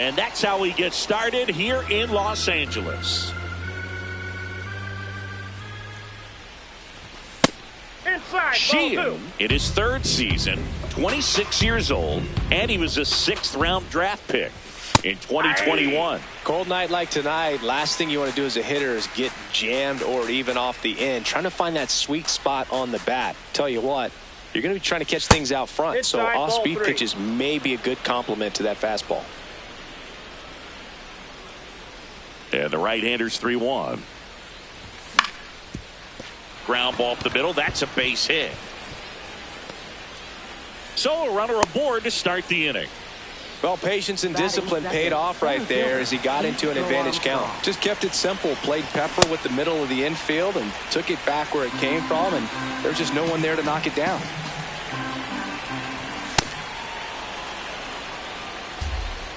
And that's how we get started here in Los Angeles. Sheehan in his third season, 26 years old, and he was a 6th-round draft pick in 2021. Cold night like tonight, last thing you want to do as a hitter is get jammed or even off the end. Trying to find that sweet spot on the bat. Tell you what, you're going to be trying to catch things out front, so off-speed pitches may be a good complement to that fastball. And the right-hander's 3-1. Ground ball up the middle. That's a base hit. So a runner aboard to start the inning. Well, patience and discipline paid off right there as he got into an advantage count. Just kept it simple, played pepper with the middle of the infield and took it back where it came from, and there's just no one there to knock it down.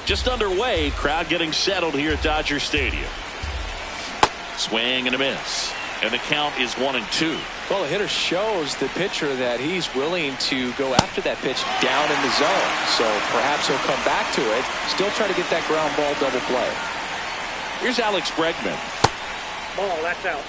Just underway, crowd getting settled here at Dodger Stadium. Swing and a miss. And the count is 1-2. Well, the hitter shows the pitcher that he's willing to go after that pitch down in the zone. So perhaps he'll come back to it, still try to get that ground ball double play. Here's Alex Bregman. Ball, that's out.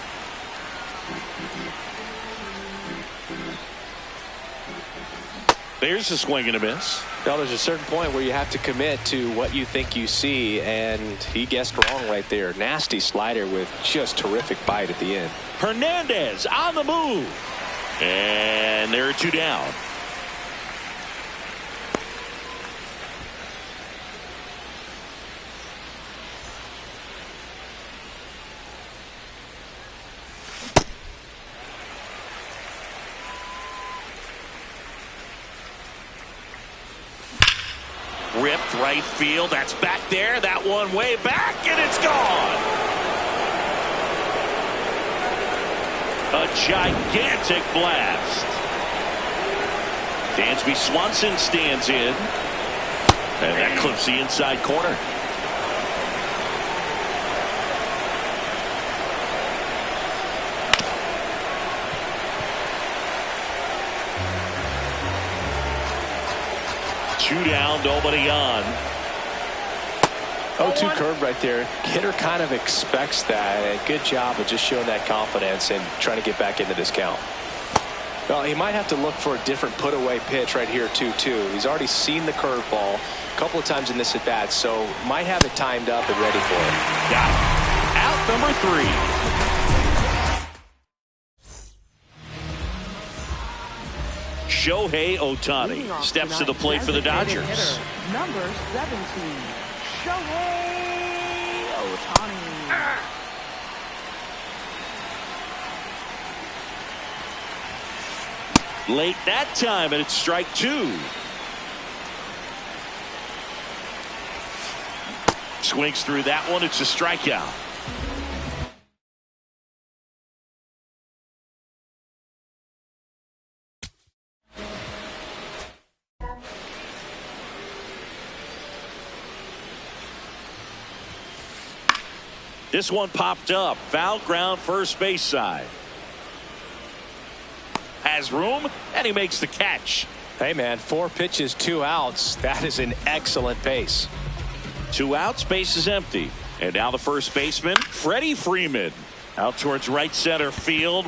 There's a swing and a miss. Well, there's a certain point where you have to commit to what you think you see, and he guessed wrong right there. Nasty slider with just terrific bite at the end. Hernandez on the move. And there are 2 down. Ripped right field. That's back there. That one way back, and it's gone. A gigantic blast. Dansby Swanson stands in. And that clips the inside corner. Two down, nobody on. 0-2 curve right there. Hitter kind of expects that. And good job of just showing that confidence and trying to get back into this count. Well, he might have to look for a different put-away pitch right here, 2-2. He's already seen the curveball a couple of times in this at-bat, so might have it timed up and ready for it. Got it. Out number 3. Shohei Ohtani steps to the plate for the Dodgers. Number 17, Shohei Ohtani. Late that time, and it's strike 2. Swings through that one. It's a strikeout. This one popped up. Foul ground, first base side. Has room, and he makes the catch. Hey, man, 4 pitches, 2 outs. That is an excellent pace. 2 outs, base is empty. And now the first baseman, Freddie Freeman, out towards right center field.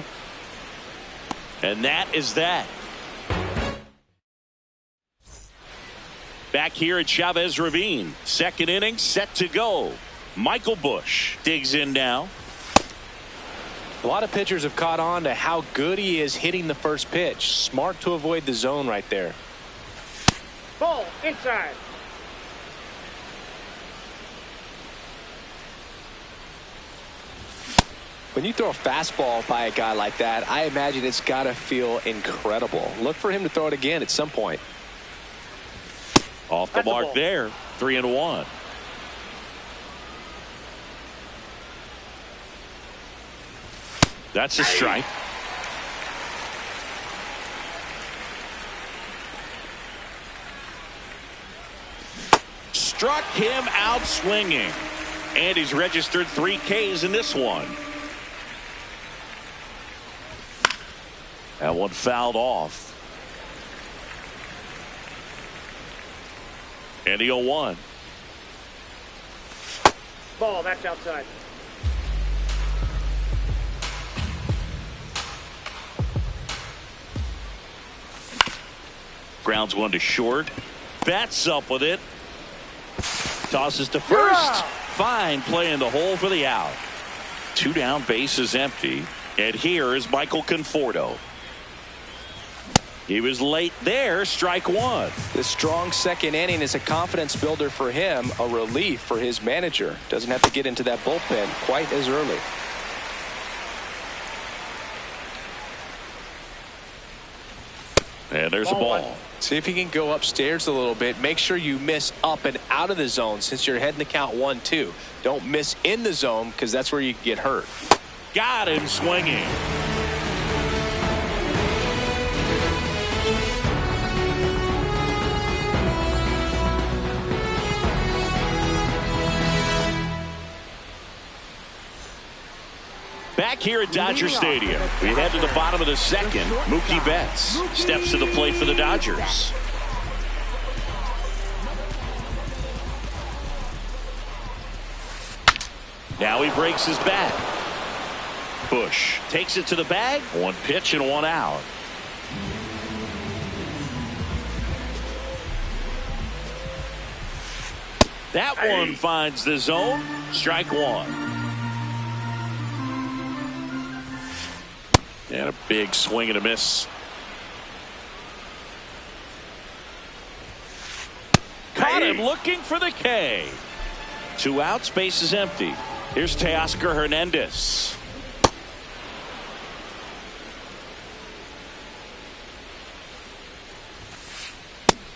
And that is that. Back here at Chavez Ravine. Second inning set to go. Michael Busch digs in now. A lot of pitchers have caught on to how good he is hitting the first pitch. Smart to avoid the zone right there. Ball inside. When you throw a fastball by a guy like that, I imagine it's got to feel incredible. Look for him to throw it again at some point. Off the mark there. 3-1. That's a strike. Struck him out swinging. And he's registered 3 Ks in this one. That one fouled off. And the 0-1. Ball, that's outside. Grounds one to short. Bats up with it. Tosses to first. Fine play in the hole for the out. 2 down, base is empty. And here is Michael Conforto. He was late there, strike one. This strong second inning is a confidence builder for him, a relief for his manager. Doesn't have to get into that bullpen quite as early. And there's a ball. See if he can go upstairs a little bit. Make sure you miss up and out of the zone since you're heading to count 1-2. Don't miss in the zone because that's where you get hurt. Got him swinging. Back here at Dodger Stadium, we head to the bottom of the second. Mookie Betts steps to the plate for the Dodgers. Now he breaks his bat. Bush takes it to the bag. 1 pitch and 1 out. That one finds the zone. Strike one. And a big swing and a miss. Caught him looking for the K. 2 outs, base is empty. Here's Teoscar Hernandez.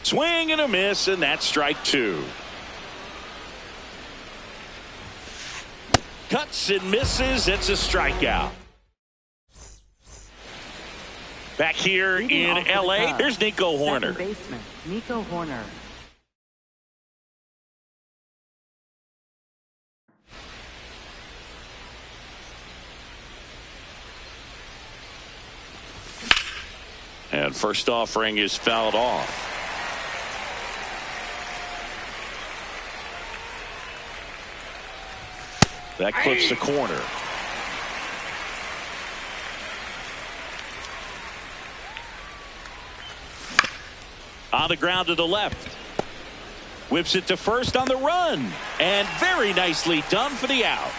Swing and a miss, and that's strike 2. Cuts and misses. It's a strikeout. Back here in L.A., here's Nico Hoerner. Baseman, Nico Hoerner. And first offering is fouled off. That clips the corner. On the ground to the left. Whips it to first on the run. And very nicely done for the out.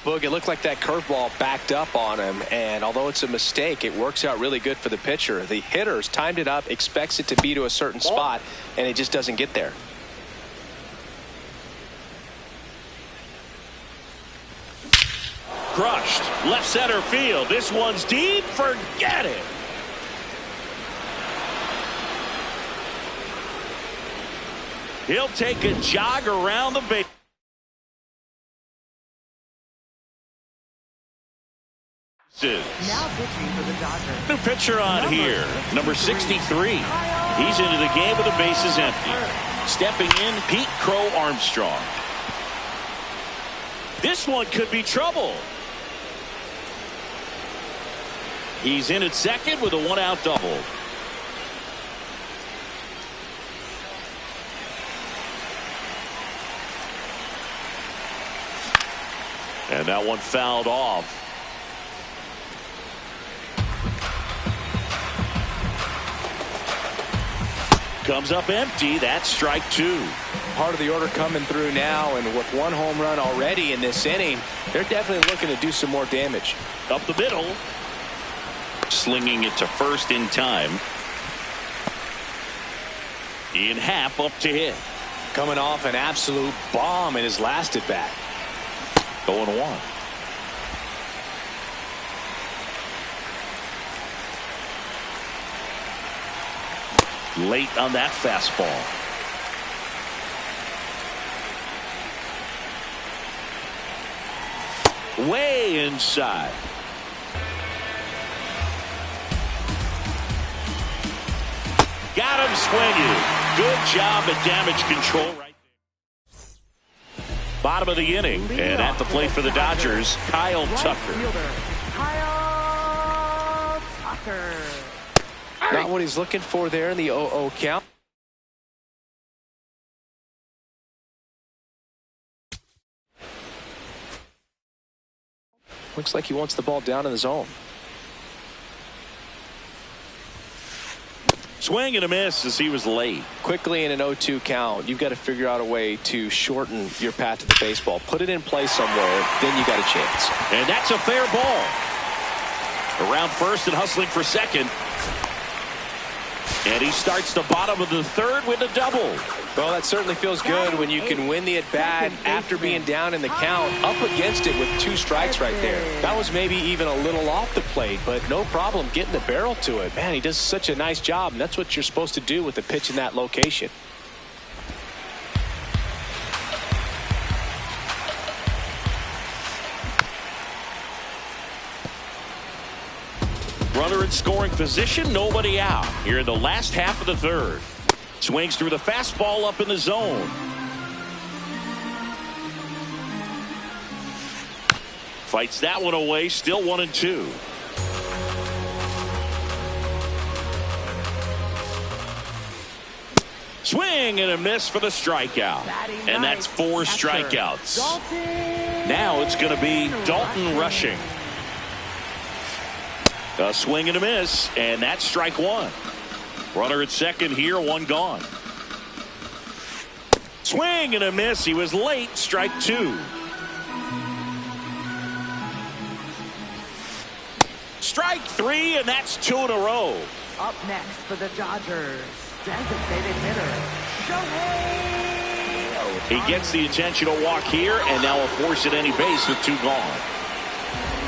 Boog, it looked like that curveball backed up on him, and although it's a mistake, it works out really good for the pitcher. The hitter's timed it up, expects it to be to a certain spot, and it just doesn't get there. Crushed. Left center field. This one's deep. Forget it. He'll take a jog around the base. Now pitching for the Dodgers. New pitcher on here, number 63. He's into the game with the bases empty. Stepping in, Pete Crow Armstrong. This one could be trouble. He's in at second with a 1-out double. And that one fouled off. Comes up empty. That's strike 2. Part of the order coming through now, and with 1 home run already in this inning, they're definitely looking to do some more damage. Up the middle. Slinging it to first in time. Ian Happ up to hit. Coming off an absolute bomb in his last at bat. 0-1. Late on that fastball. Way inside. Got him swinging. Good job at damage control right there. Bottom of the inning, and at the plate for the Dodgers, Kyle Tucker. Kyle Tucker. Not what he's looking for there in the 0-0 count. Looks like he wants the ball down in the zone. Swing and a miss as he was late. Quickly in an 0-2 count, you've got to figure out a way to shorten your path to the baseball. Put it in play somewhere, then you got a chance. And that's a fair ball. Around first and hustling for second. And he starts the bottom of the third with a double. Well, that certainly feels good when you can win the at-bat after being down in the count, up against it with 2 strikes right there. That was maybe even a little off the plate, but no problem getting the barrel to it. Man, he does such a nice job, and that's what you're supposed to do with the pitch in that location. Runner in scoring position, nobody out. Here in the last half of the third. Swings through the fastball up in the zone. Fights that one away, still 1-2. Swing and a miss for the strikeout. And that's 4 strikeouts. Now it's going to be Dalton rushing. A swing and a miss, and that's strike 1. Runner at second here, 1 gone. Swing and a miss. He was late. Strike 2. Strike 3, and that's 2 in a row. Up next for the Dodgers, designated hitter, Shohei. He gets the intentional walk here, and now a force at any base with 2 gone.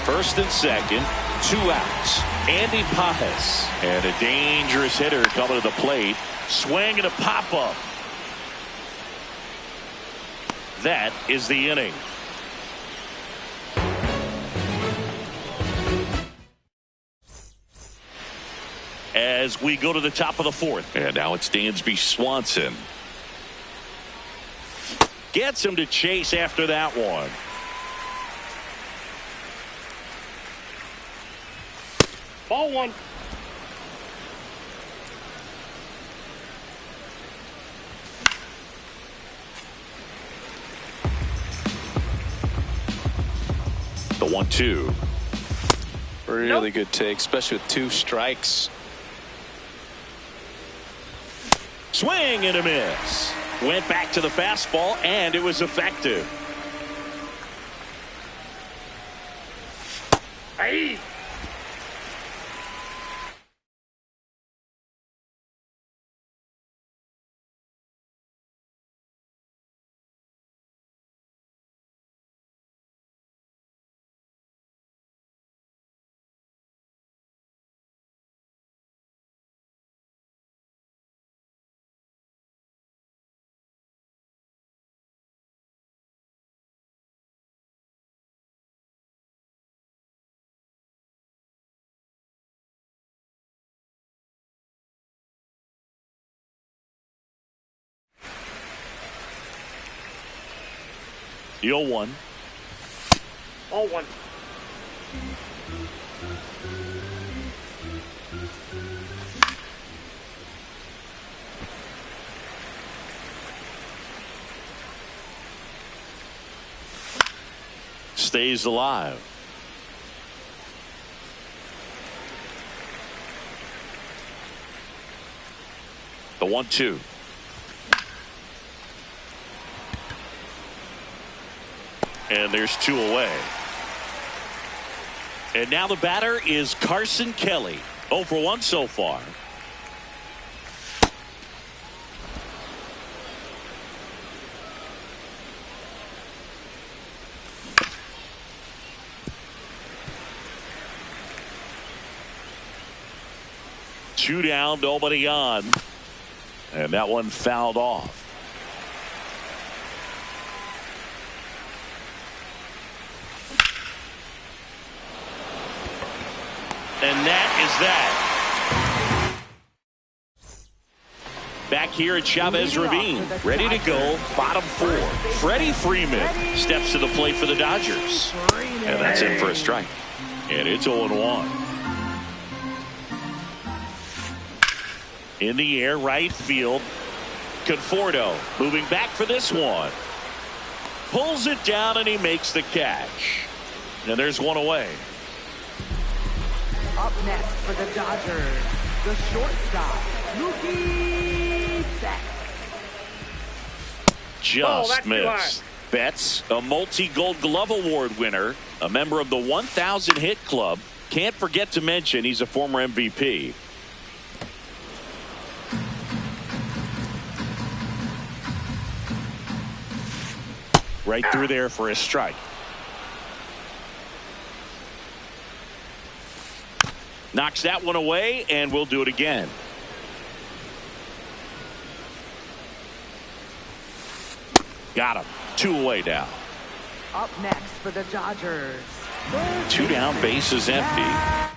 First and second. 2 outs. Andy Pajes. And a dangerous hitter coming to the plate. Swing and a pop-up. That is the inning. As we go to the top of the 4th. And now it's Dansby Swanson. Gets him to chase after that one. Ball 1. The 1-2. Really good take, especially with 2 strikes. Swing and a miss. Went back to the fastball, and it was effective. Hey. The 0-1. Ball 1. Stays alive. The 1-2. And there's 2 away. And now the batter is Carson Kelly. 0 for 1 so far. Two down, nobody on. And that one fouled off. And that is that. Back here at Chavez Ravine, ready to go, bottom 4. Freddie Freeman steps to the plate for the Dodgers. And that's in for a strike. And it's 0-1. In the air, right field. Conforto moving back for this one. Pulls it down and he makes the catch. And there's one away. Up next for the Dodgers, the shortstop, Mookie Betts. Just missed. Betts, a multi-Gold Glove Award winner, a member of the 1,000 hit club. Can't forget to mention he's a former MVP. Right through there for a strike. Knocks that one away, and we'll do it again. Got him. 2 away now. Up next for the Dodgers. 2 down, bases empty.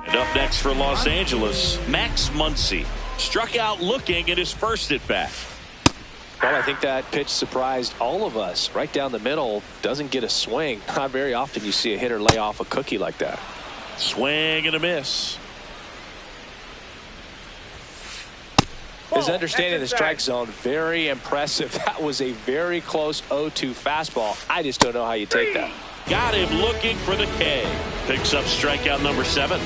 And up next for Los Angeles, Max Muncy. Struck out looking at his first at bat. Well, I think that pitch surprised all of us. Right down the middle, doesn't get a swing. Not very often you see a hitter lay off a cookie like that. Swing and a miss. His understanding of the strike zone, very impressive. That was a very close 0-2 fastball. I just don't know how you take that. Got him looking for the K. Picks up strikeout number 7.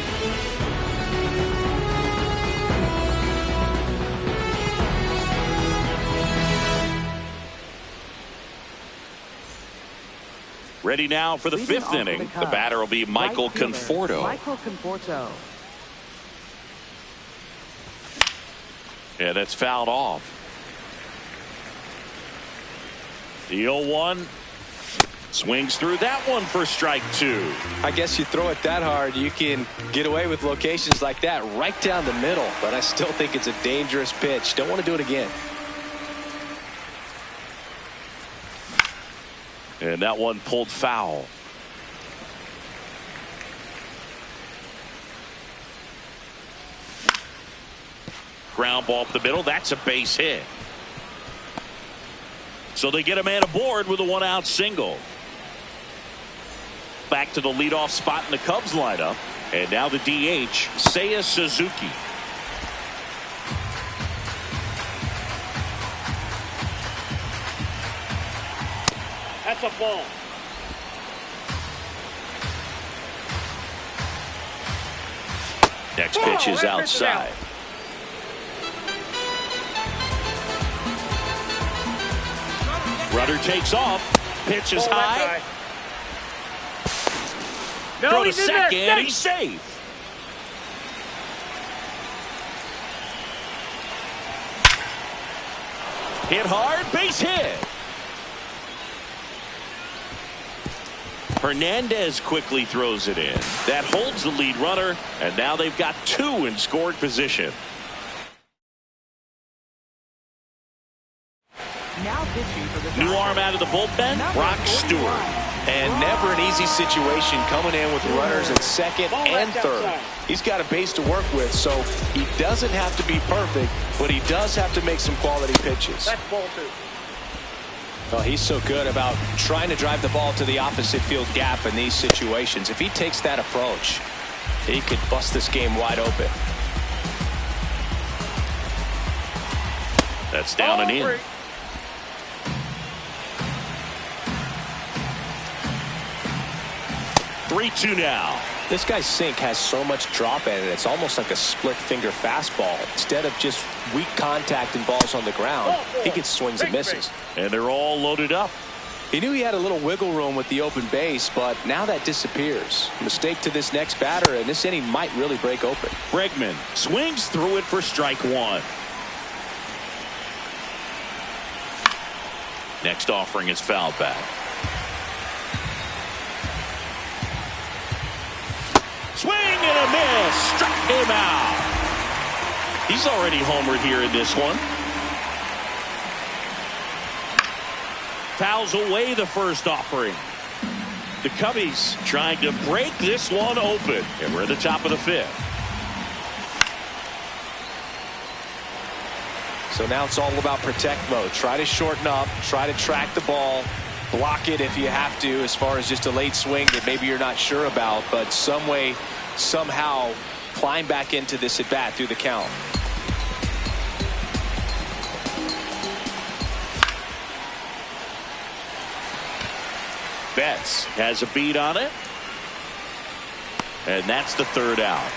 Ready now for the 5th inning. The batter will be Michael Conforto. Michael Conforto. Yeah, that's fouled off. The 0-1. Swings through that one for strike 2. I guess you throw it that hard, you can get away with locations like that right down the middle. But I still think it's a dangerous pitch. Don't want to do it again. And that one pulled foul. Ground ball up the middle. That's a base hit. So they get a man aboard with a 1-out single. Back to the leadoff spot in the Cubs lineup. And now the DH, Seiya Suzuki. That's a ball. Next pitch is outside. Runner takes off. Pitch is high. No, Throw to he's in second. there. He's safe. Hit hard. Base hit. Hernandez quickly throws it in. That holds the lead runner, and now they've got 2 in scoring position. Now pitching for the New Dodgers. arm out of the bullpen, Brock Stewart. And never an easy situation coming in with runners at second and third. He's got a base to work with, so he doesn't have to be perfect, but he does have to make some quality pitches. That's ball 2. Well, he's so good about trying to drive the ball to the opposite field gap in these situations. If he takes that approach, he could bust this game wide open. That's down and in. 3-2 now. This guy's sink has so much drop in it. It's almost like a split finger fastball. Instead of just weak contact and balls on the ground, he gets swings and misses. And they're all loaded up. He knew he had a little wiggle room with the open base, but now that disappears. Mistake to this next batter, and this inning might really break open. Bregman swings through it for strike 1. Next offering is fouled back. Swing and a miss. struck him out. He's already homered here in this one. Fouls away the first offering. The Cubbies trying to break this one open. And we're at the top of the fifth. So now it's all about protect mode. Try to shorten up. Try to track the ball. Block it if you have to, as far as just a late swing that maybe you're not sure about. But some way, somehow, climb back into this at bat through the count. Betts has a beat on it. And that's the third out.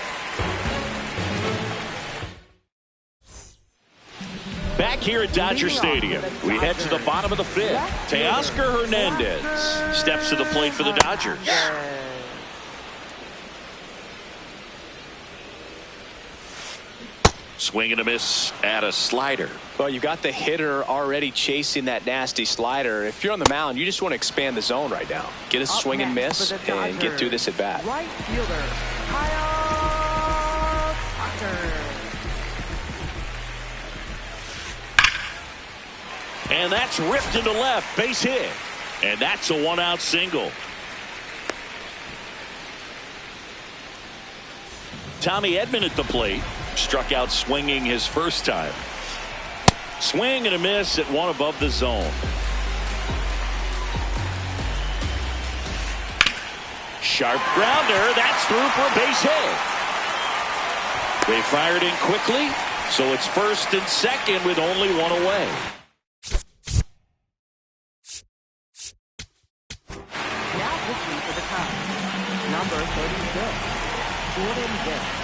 Back here at Dodger Stadium, we head to the bottom of the fifth. Teoscar Hernandez steps to the plate for the Dodgers. Swing and a miss at a slider. Well, you got the hitter already chasing that nasty slider. If you're on the mound, you just want to expand the zone right now. Get a swing and miss and get through this at bat. Right fielder, Kyle Tucker. And that's ripped into left, base hit. And that's a one-out single. Tommy Edman at the plate. Struck out swinging his first time. Swing and a miss at one above the zone. Sharp grounder. That's through for a base hit. They fired in quickly, so it's first and second with only one away. Now pitching for the Cubs, number 36, Jordan Hicks.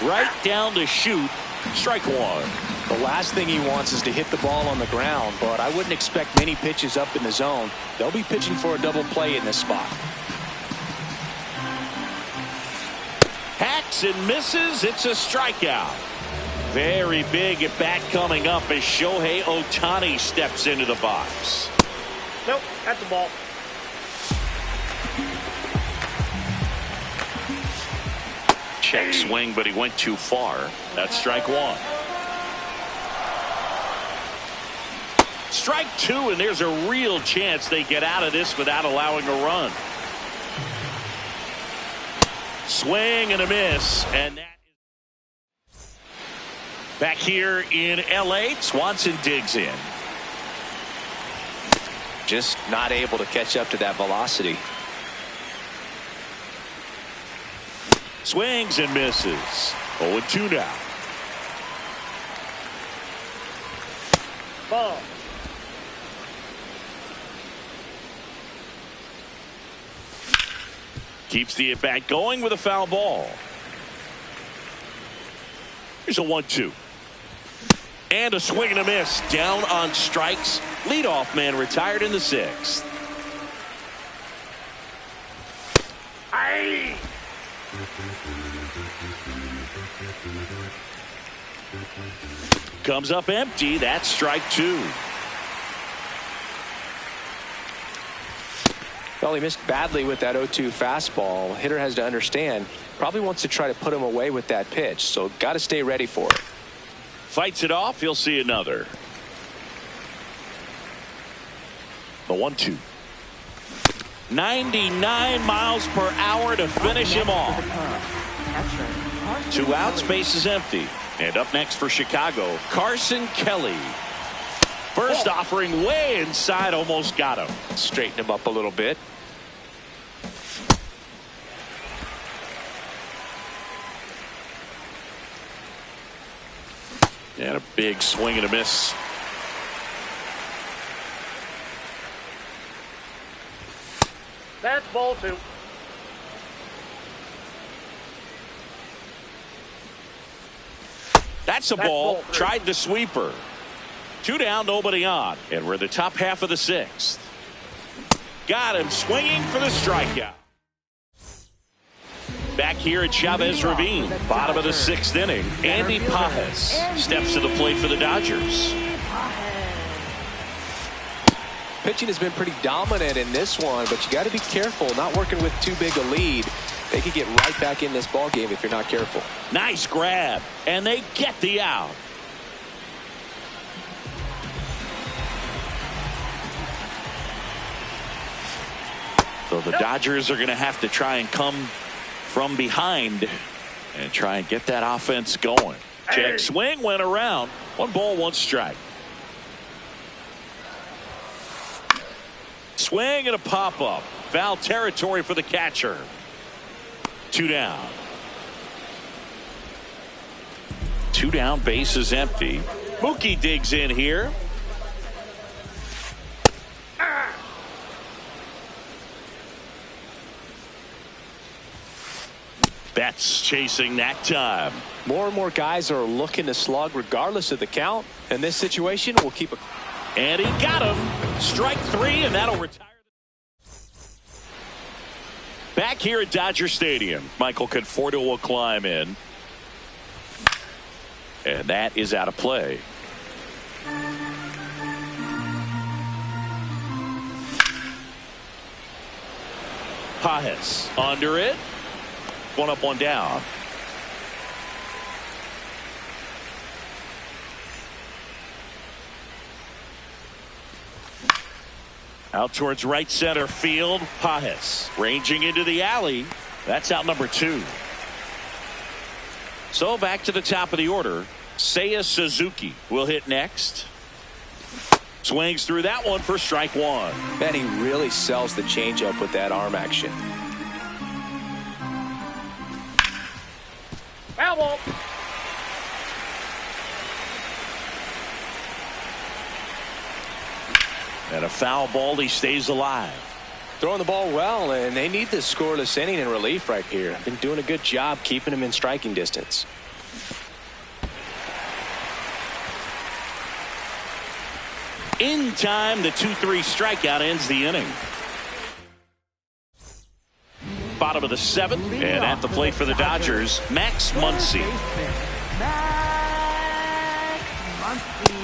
Right down to shoot. Strike one. The last thing he wants is to hit the ball on the ground, but I wouldn't expect many pitches up in the zone. They'll be pitching for a double play in this spot. Hacks and misses. It's a strikeout. Very big at bat coming up as Shohei Ohtani steps into the box. Nope, that's the ball. Check swing, but he went too far. That's strike one. Strike two, and there's a real chance they get out of this without allowing a run. Swing and a miss, and that is back here in L.A. Swanson digs in. Just not able to catch up to that velocity. Swings and misses. 0-2 now. Ball. Keeps the at bat going with a foul ball. Here's a 1-2. And a swing and a miss. Down on strikes. Leadoff man retired in the sixth. Aye. Comes up empty. That's strike two. Well, he missed badly with that 0-2 fastball. Hitter has to understand, probably wants to try to put him away with that pitch, so got to stay ready for it. Fights it off. He'll see another. The 1-2. 99 miles per hour to finish him off. 2 outs, base is empty. And up next for Chicago, Carson Kelly. First offering way inside, almost got him. Straighten him up a little bit. And a big swing and a miss. That's ball two. That's a ball. Tried the sweeper. 2 down, nobody on. And we're in the top half of the sixth. Got him swinging for the strikeout. Back here at Chavez Ravine, bottom of the sixth inning. Andy Pajes steps to the plate for the Dodgers. Pitching has been pretty dominant in this one, but you got to be careful not working with too big a lead. They could get right back in this ball game if you're not careful. Nice grab, and they get the out. So the Dodgers are going to have to try and come from behind and try and get that offense going. Check swing, went around. 1 ball, 1 strike. Swing and a pop-up. Foul territory for the catcher. 2 down. 2 down, base is empty. Mookie digs in here. Betts chasing that time. More and more guys are looking to slug regardless of the count. In this situation, we'll keep it. And he got him. Strike 3, and that'll retire. Back here at Dodger Stadium, Michael Conforto will climb in. And that is out of play. Pajes under it. 1 up, 1 down. Out towards right center field. Pajes ranging into the alley. That's out number 2. So back to the top of the order. Seiya Suzuki will hit next. Swings through that one for strike 1. Man, he really sells the changeup with that arm action. Foul ball. And a foul ball. He stays alive. Throwing the ball well, and they need this scoreless inning in relief right here. Been doing a good job keeping him in striking distance. In time, the 2-3 strikeout ends the inning. Bottom of the 7th, and at the plate for the Dodgers, Max Muncy. Max Muncy.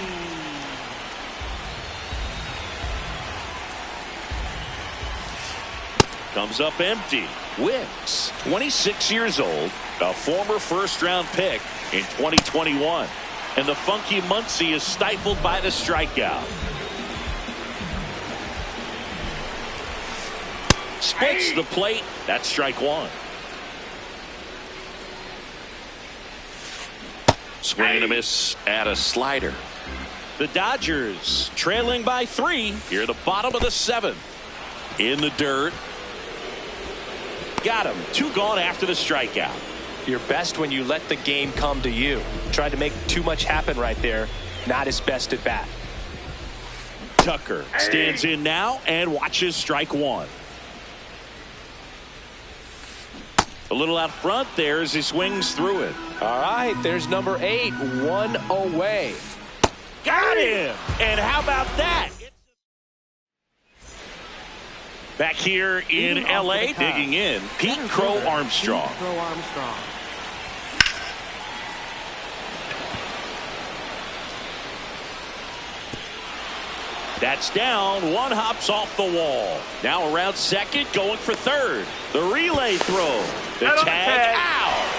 Comes up empty. Wicks, 26 years old, a former first-round pick in 2021. And the funky Muncy is stifled by the strikeout. Splits the plate. That's strike 1. Swing and a miss at a slider. The Dodgers trailing by 3 here at the bottom of the 7th. In the dirt. Got him. 2 gone after the strikeout. You're best when you let the game come to you. Tried to make too much happen right there. Not his best at bat. Tucker stands in now and watches strike 1. A little out front there as he swings through it. All right, there's number 8, 1 away. Got him! And how about that? Back here in L.A., digging in, Pete Crow Armstrong. That's down. 1 hops off the wall. Now around second, going for third. The relay throw. The tag out.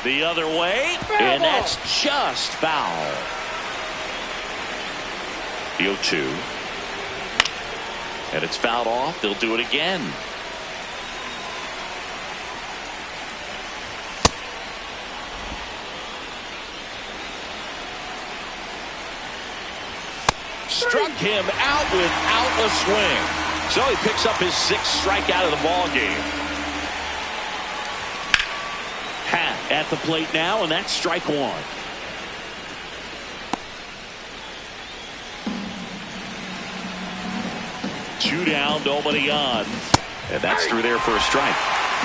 The other way, and that's just foul. The 0-2. And it's fouled off. They'll do it again. Struck him out without a swing. So he picks up his 6th strikeout of the ball game. Hat at the plate now, and that's strike 1. Two down, nobody on. And that's through there for a strike.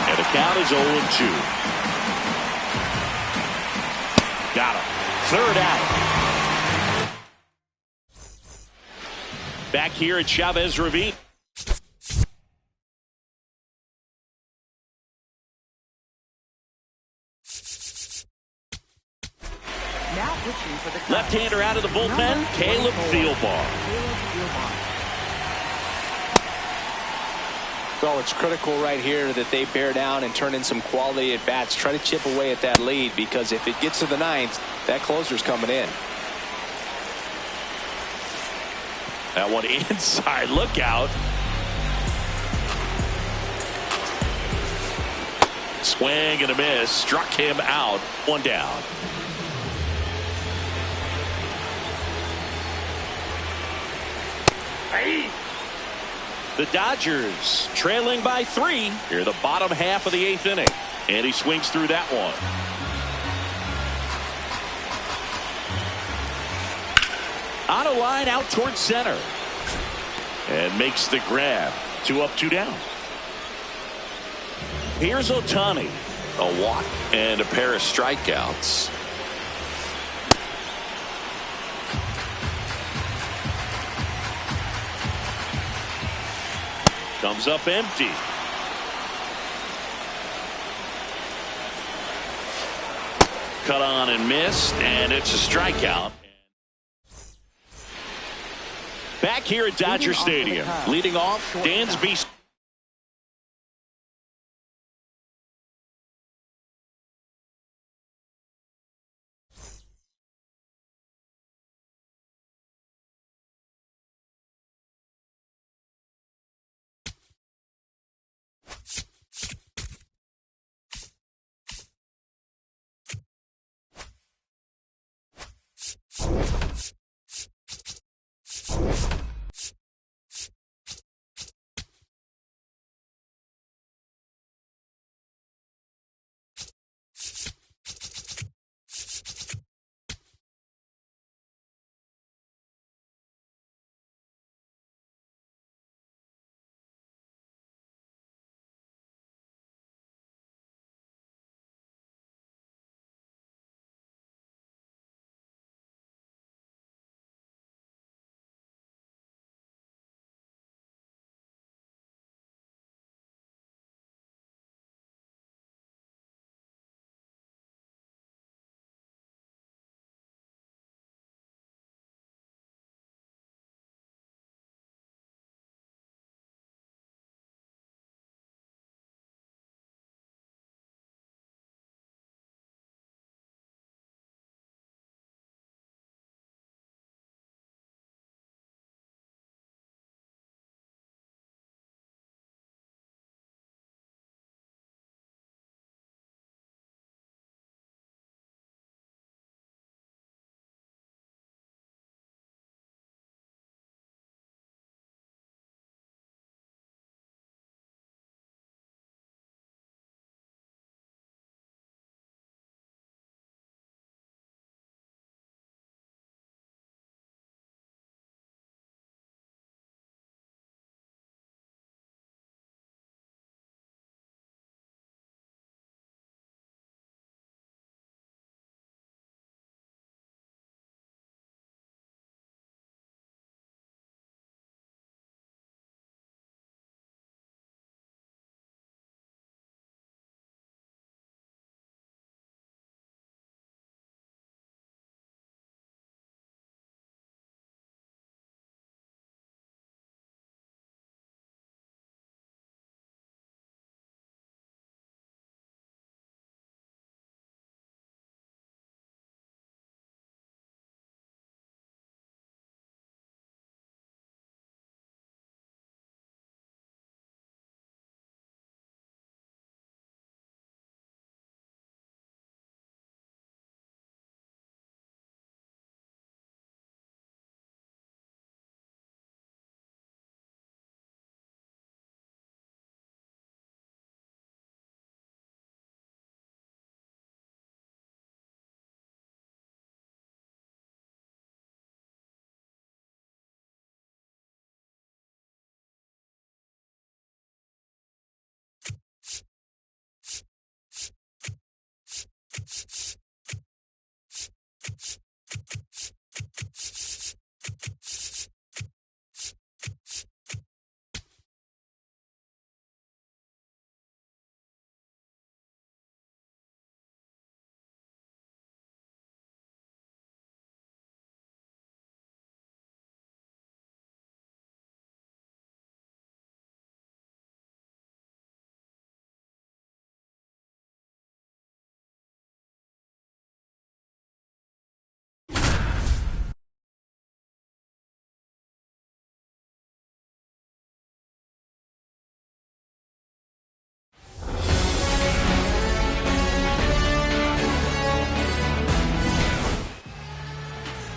And the count is 0-2. Got him. 3rd out. Back here at Chavez Ravine. Pitching for the Cubs. Left-hander out of the bullpen, Number Caleb 24, Thielbar. Caleb Thielbar. Well, it's critical right here that they bear down and turn in some quality at bats. Try to chip away at that lead, because if it gets to the ninth, that closer's coming in. That one inside. Look out. Swing and a miss. Struck him out. One down. Hey. The Dodgers trailing by 3 here the bottom half of the 8th inning. And he swings through that one. On a line out towards center. And makes the grab. 2 up, 2 down. Here's Ohtani. A walk and a pair of strikeouts. Comes up empty. Cut on and missed, and it's a strikeout. Back here at Dodger Stadium, leading off, Dansby.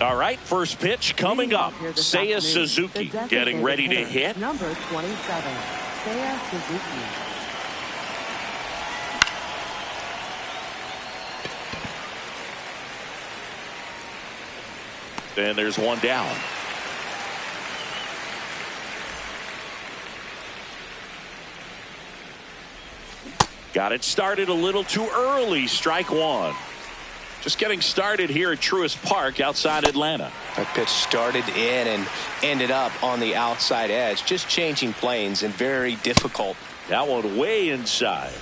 All right, first pitch coming up. Seiya Suzuki getting ready to hit. Number 27, Seiya Suzuki. And there's one down. Got it started a little too early. Strike one. Just getting started here at Truist Park outside Atlanta. That pitch started in and ended up on the outside edge. Just changing planes and very difficult. That one way inside.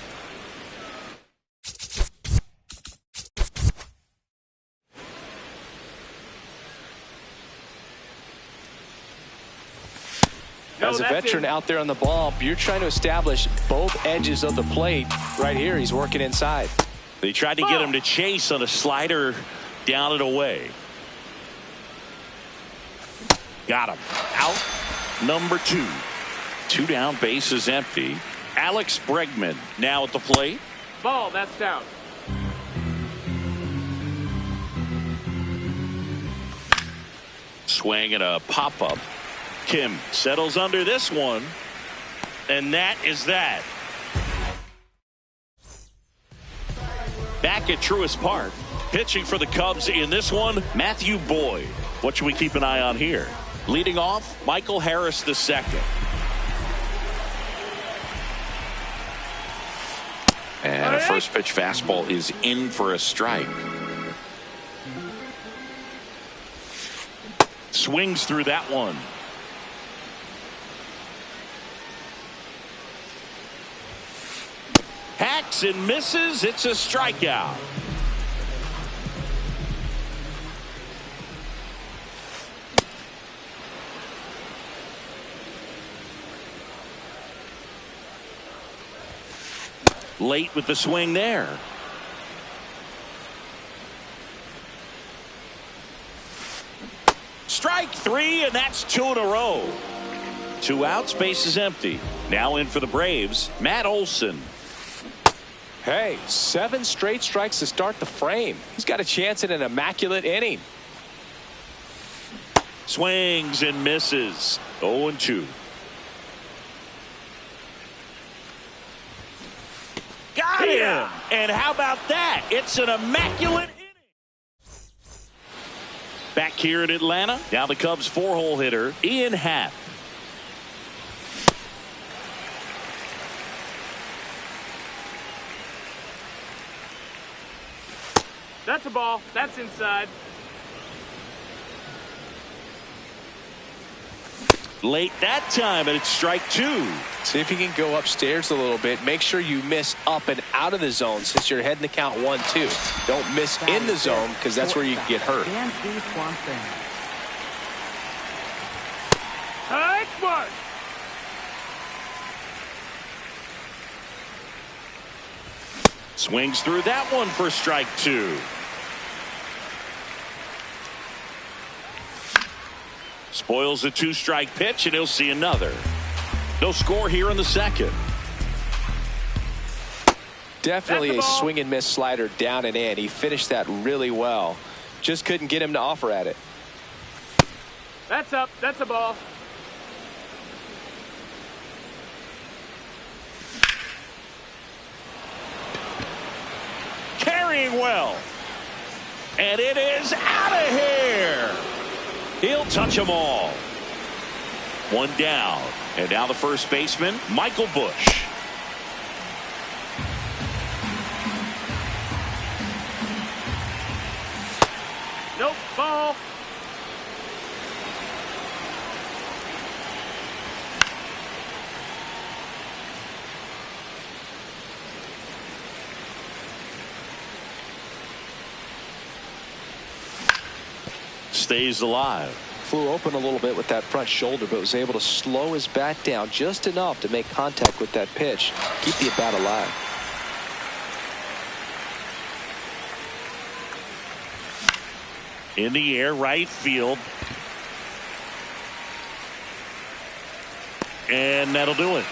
As a veteran out there on the ball, you're trying to establish both edges of the plate. Right here, he's working inside. They tried to get him to chase on a slider down and away. Got him. Out number 2. 2 down, bases empty. Alex Bregman now at the plate. Ball, that's down. Swing and a pop-up. Kim settles under this one. And that is that. Back at Truist Park, pitching for the Cubs in this one, Matthew Boyd. What should we keep an eye on here? Leading off, Michael Harris II. And a first pitch fastball is in for a strike. Swings through that one. Hacks and misses. It's a strikeout. Late with the swing there. Strike 3, and that's 2 in a row. 2 outs, bases empty. Now in for the Braves, Matt Olson. Hey, 7 straight strikes to start the frame. He's got a chance at an immaculate inning. Swings and misses. 0-2. Got him! And how about that? It's an immaculate inning. Back here in Atlanta, now the Cubs 4-hole hitter, Ian Happ. That's a ball. That's inside. Late that time, and it's strike 2. See if you can go upstairs a little bit. Make sure you miss up and out of the zone since you're heading to count 1-2. Don't miss in the zone because that's where you can get hurt. Nice one. Swings through that one for strike 2. Spoils a 2-strike pitch, and he'll see another. No score here in the second. Definitely a swing and miss slider down and in. He finished that really well. Just couldn't get him to offer at it. That's up. That's a ball. Carrying well. And it is out of here. He'll touch them all. 1 down. And now the first baseman, Michael Busch. Nope. Ball. Stays alive. Flew open a little bit with that front shoulder, but was able to slow his bat down just enough to make contact with that pitch. Keep the at-bat alive. In the air, right field. And that'll do it.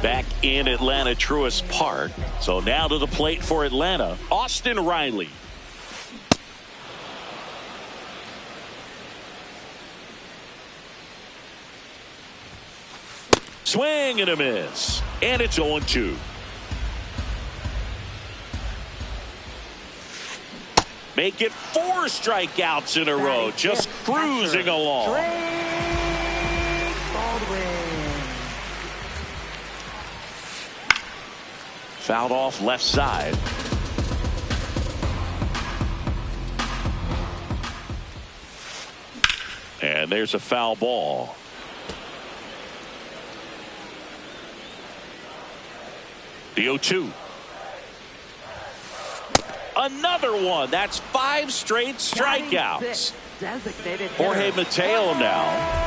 Back in Atlanta Truist Park. So now to the plate for Atlanta, Austin Riley. Swing and a miss. And it's 0-2. Make it 4 strikeouts in a row. Just cruising along. Fouled off left side. And there's a foul ball. The 0-2. Another one. That's 5 straight strikeouts. Jorge Mateo now.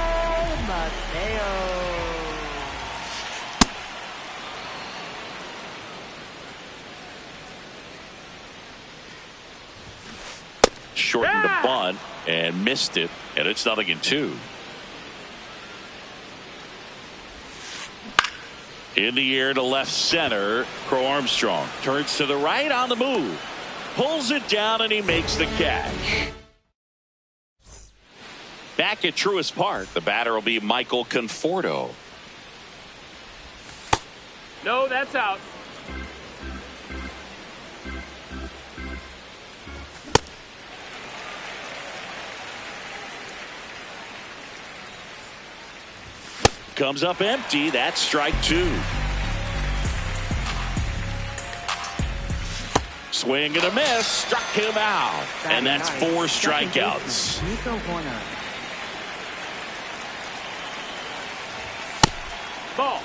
Shortened the bunt and missed it, and it's 0-2. In the air to left center, Crow Armstrong turns to the right on the move. Pulls it down and he makes the catch. Back at Truist Park, the batter will be Michael Conforto. No, that's out. Comes up empty. That's strike 2. Swing and a miss. Struck him out. And that's 4 strikeouts. Ball.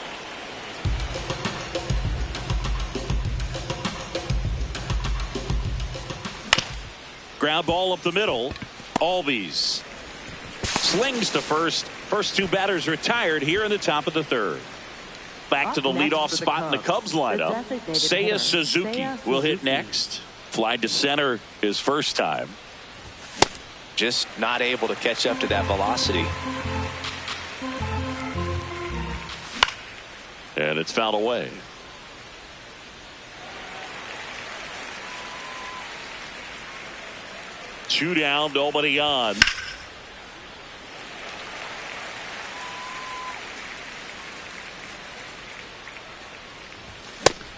Ground ball up the middle. Albies slings to first. First 2 batters retired here in the top of the 3rd. Back to the leadoff spot in the Cubs lineup. Seiya Suzuki will hit next. Fly to center his first time. Just not able to catch up to that velocity. And it's fouled away. Two down, nobody on.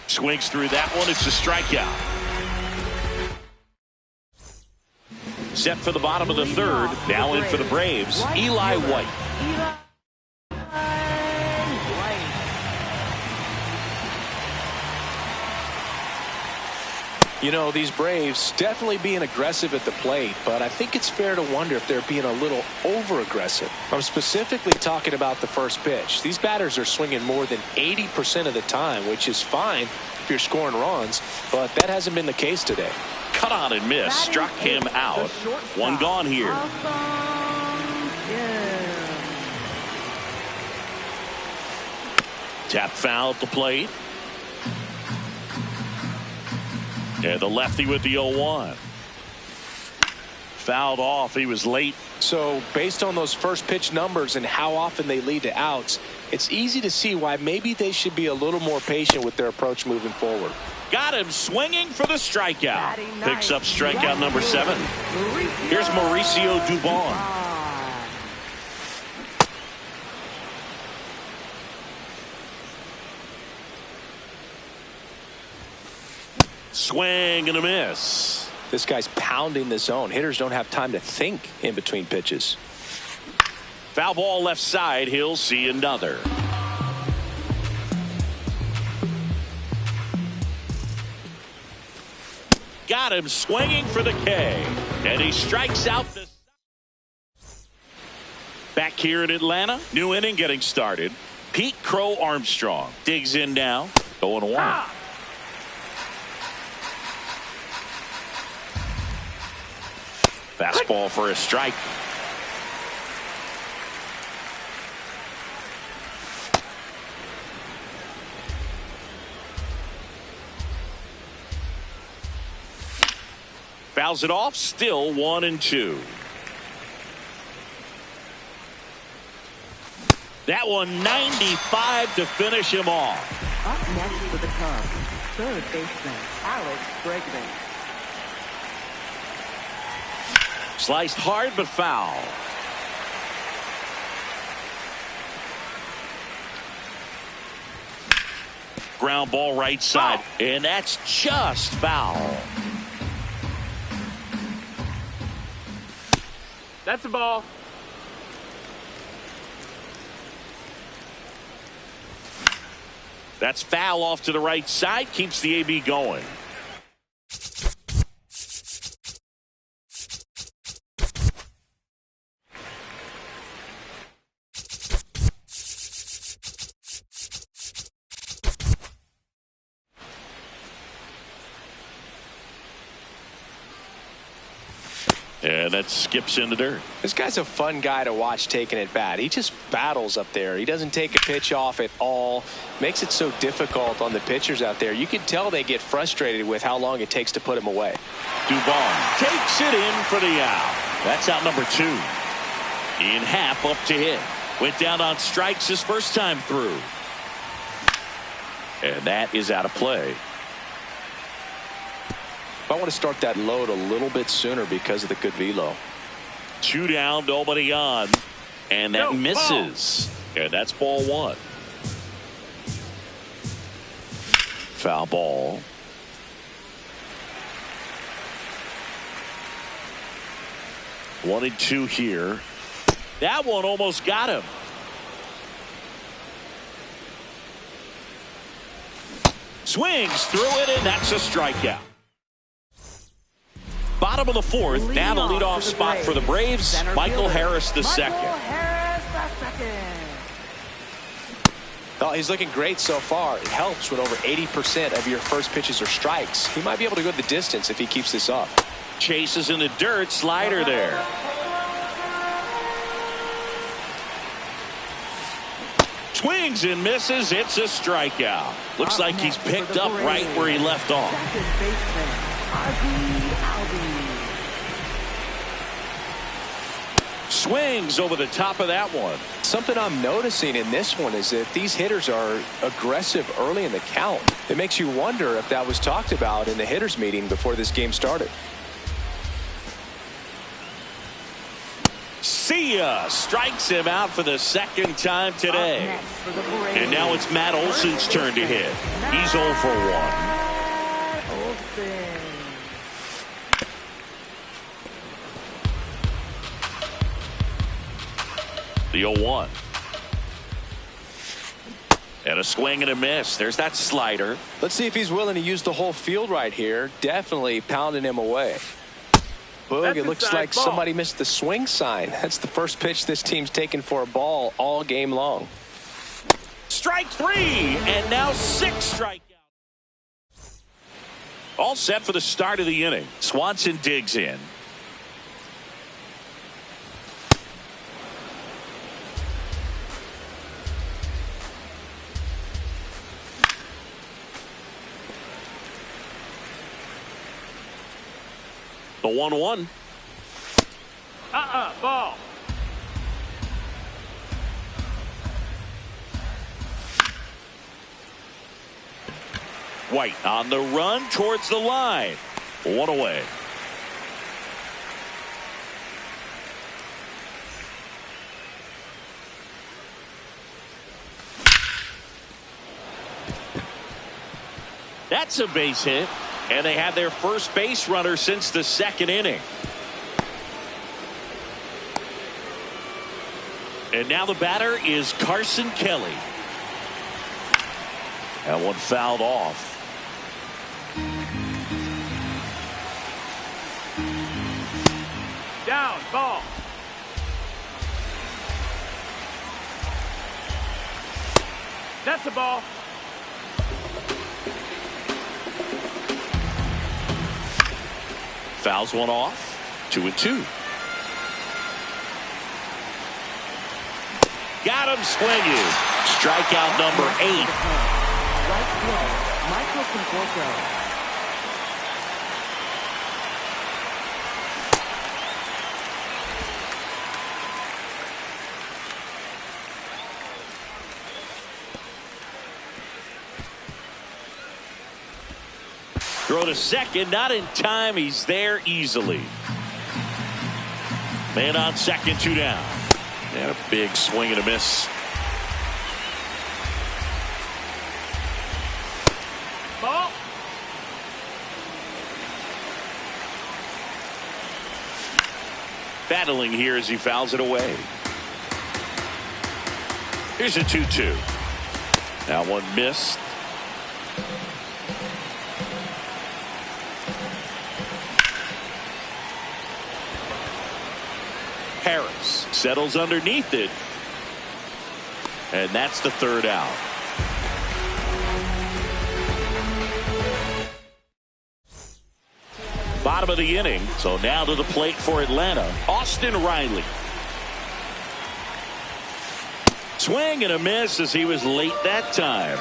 Swings through that one. It's a strikeout. Set for the bottom of the 3rd. Now in for the Braves, Eli White. You know, these Braves definitely being aggressive at the plate, but I think it's fair to wonder if they're being a little over-aggressive. I'm specifically talking about the first pitch. These batters are swinging more than 80% of the time, which is fine if you're scoring runs, but that hasn't been the case today. Cut on and miss. Struck him out. One gone here. Tap foul at the plate. And the lefty with the 0-1. Fouled off. He was late. So based on those first pitch numbers and how often they lead to outs, it's easy to see why maybe they should be a little more patient with their approach moving forward. Got him swinging for the strikeout. Picks up strikeout number 7. Here's Mauricio Dubon. Swing and a miss. This guy's pounding the zone. Hitters don't have time to think in between pitches. Foul ball left side. He'll see another. Got him swinging for the K. And he strikes out. Back here in Atlanta. New inning getting started. Pete Crow Armstrong digs in now. 0-1. Fastball for a strike. Fouls it off. Still 1-2. That one 95 to finish him off. Up next for the Cubs, third baseman, Alex Bregman. Sliced hard but foul. Ground ball right side, and that's just foul. That's a ball. That's foul off to the right side, keeps the AB going. And that skips in the dirt. This guy's a fun guy to watch taking at bat. He just battles up there. He doesn't take a pitch off at all. Makes it so difficult on the pitchers out there. You can tell they get frustrated with how long it takes to put him away. Dubon takes it in for the out. That's out number 2. Ian Happ up to hit. Went down on strikes his first time through. And that is out of play. I want to start that load a little bit sooner because of the good velo. 2 down, nobody on. And that misses. And that's ball 1. Foul ball. One and 2 here. That one almost got him. Swings through it, and that's a strikeout. Bottom of the 4th, now the leadoff spot for the Braves, Michael Harris II. Oh, he's looking great so far. It helps when over 80% of your first pitches are strikes. He might be able to go the distance if he keeps this up. Chases in the dirt, slider there. Swings and misses, it's a strikeout. Looks like he's picked up right where he left off. Swings over the top of that one. Something I'm noticing in this one is that these hitters are aggressive early in the count. It makes you wonder if that was talked about in the hitters meeting before this game started. See ya! Strikes him out for the second time today. And now it's Matt Olson's turn to hit. He's 0 for 1. The 0-1. And a swing and a miss. There's that slider. Let's see if he's willing to use the whole field right here. Definitely pounding him away. Boog, it looks like somebody missed the swing sign. That's the first pitch this team's taken for a ball all game long. Strike 3, and now 6 strikeouts. All set for the start of the inning. Swanson digs in. The 1-1. Ball. White on the run towards the line. 1 away. That's a base hit. And they have their first base runner since the 2nd inning. And now the batter is Carson Kelly. That one fouled off. Down, ball. That's a ball. Fouls one off. 2-2. Got him swinging. Strikeout number 8. Right fielder, Michael Conforto. Throw to second, not in time. He's there easily. Man on second, 2 down. And a big swing and a miss. Ball. Battling here as he fouls it away. Here's a 2-2. Now one missed. Harris settles underneath it. And that's the 3rd out. Bottom of the inning. So now to the plate for Atlanta, Austin Riley. Swing and a miss as he was late that time.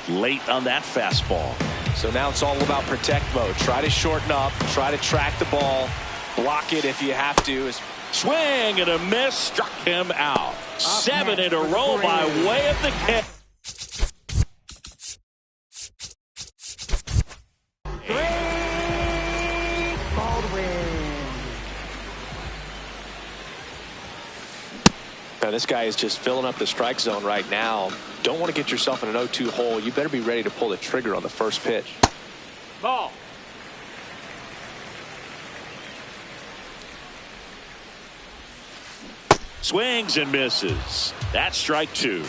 Late on that fastball. So now it's all about protect mode. Try to shorten up, try to track the ball, block it if you have to. Swing and a miss, struck him out. 7 in a row by way of the catch. Now this guy is just filling up the strike zone right now. Don't want to get yourself in an 0-2 hole. You better be ready to pull the trigger on the first pitch. Ball. Swings and misses. That's strike 2.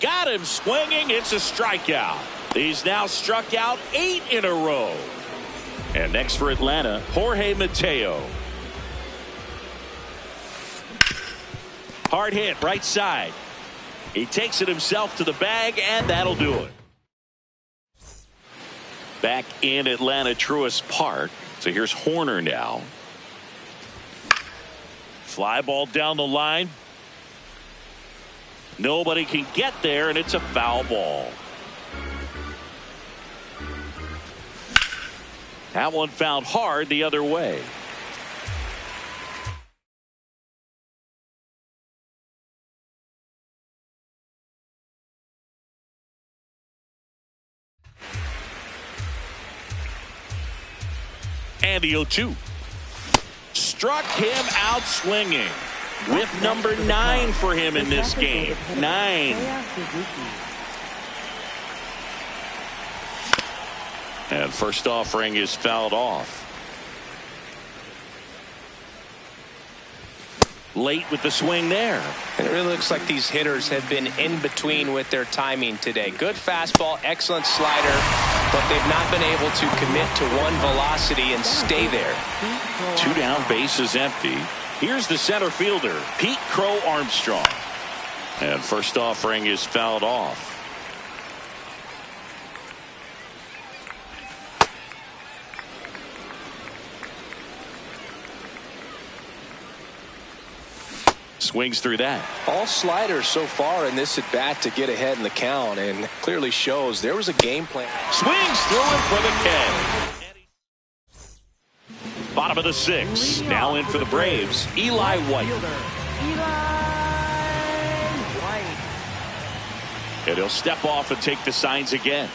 Got him swinging. It's a strikeout. He's now struck out 8 in a row. And next for Atlanta, Jorge Mateo. Hard hit, right side. He takes it himself to the bag, and that'll do it. Back in Atlanta Truist Park. So here's Horner now. Fly ball down the line. Nobody can get there, and it's a foul ball. That one fouled hard the other way. And the 0-2. Struck him out swinging. Whip number 9 for him in this game. 9. And first offering is fouled off. Late with the swing there. And it really looks like these hitters have been in between with their timing today. Good fastball, excellent slider, but they've not been able to commit to one velocity and stay there. 2 down, bases empty. Here's the center fielder, Pete Crow Armstrong. And first offering is fouled off. Swings through that. All sliders so far in this at bat to get ahead in the count, and clearly shows there was a game plan. Swings through it for the catch. Bottom of the 6th. Now in for the Braves, Eli White. And he'll step off and take the signs again.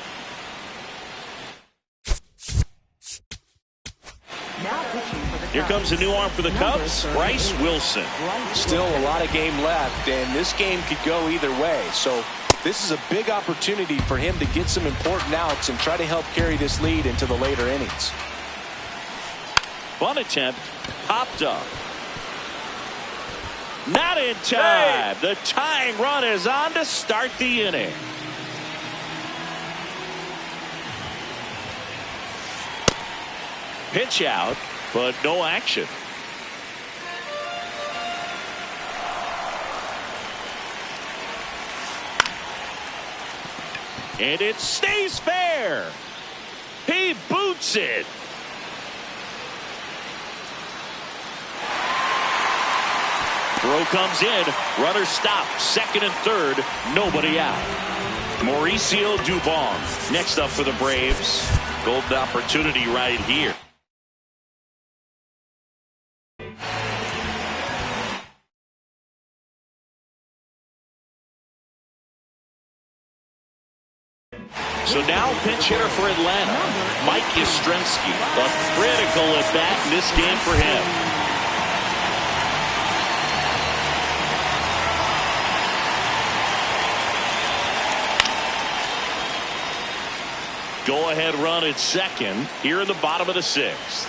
Here comes a new arm for the Cubs, Bryce Wilson. Still a lot of game left, and this game could go either way. So this is a big opportunity for him to get some important outs and try to help carry this lead into the later innings. Bunt attempt popped up. Not in time. The tying run is on to start the inning. Pitch out, but no action. And it stays fair. He boots it. Throw comes in. Runner stopped. Second and third. Nobody out. Mauricio Dubon next up for the Braves. Golden opportunity right here. So now pinch hitter for Atlanta, Mike Yastrzemski. A critical at bat in this game for him. Go-ahead run at second here in the bottom of the sixth.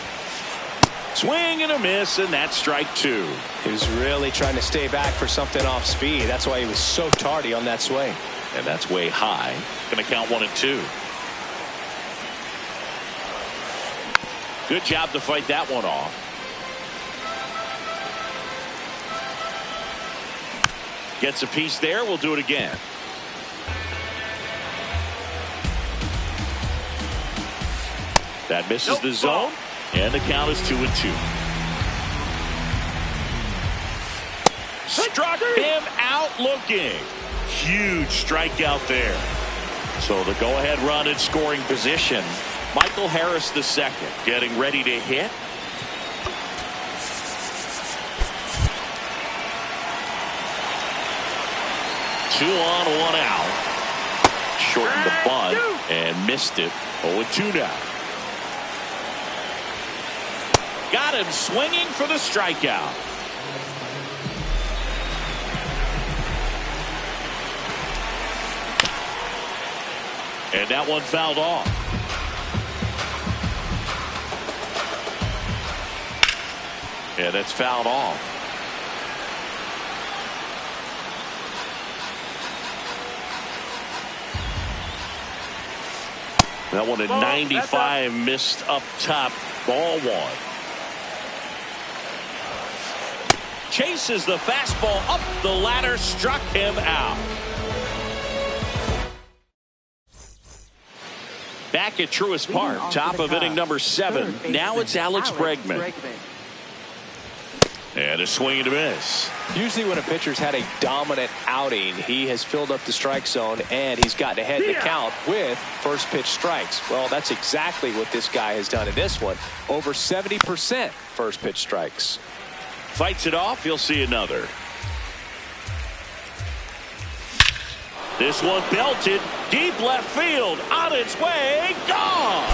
Swing and a miss, and that's strike two. He was really trying to stay back for something off speed. That's why he was so tardy on that swing. And that's way high. Going to count 1-2. Good job to fight that one off. Gets a piece there. We'll do it again. That misses the zone, and the count is 2-2. Struck him out looking. Huge strikeout there. So the go-ahead run in scoring position. Michael Harris the second, getting ready to hit. Two on, one out. Shortened the bunt and missed it. 0-2 now. Got him swinging for the strikeout. And that one fouled off. Yeah, that's fouled off. That one at 95 missed up top. Ball one. Chases the fastball up the ladder, struck him out. Back at Truist Park, top of inning number 7. Now it's Alex Bregman. And a swing and a miss. Usually when a pitcher's had a dominant outing, he has filled up the strike zone and he's gotten ahead in the count with first pitch strikes. Well, that's exactly what this guy has done in this one. Over 70% first pitch strikes. Fights it off. You'll see another. This one belted deep left field, on its way, gone.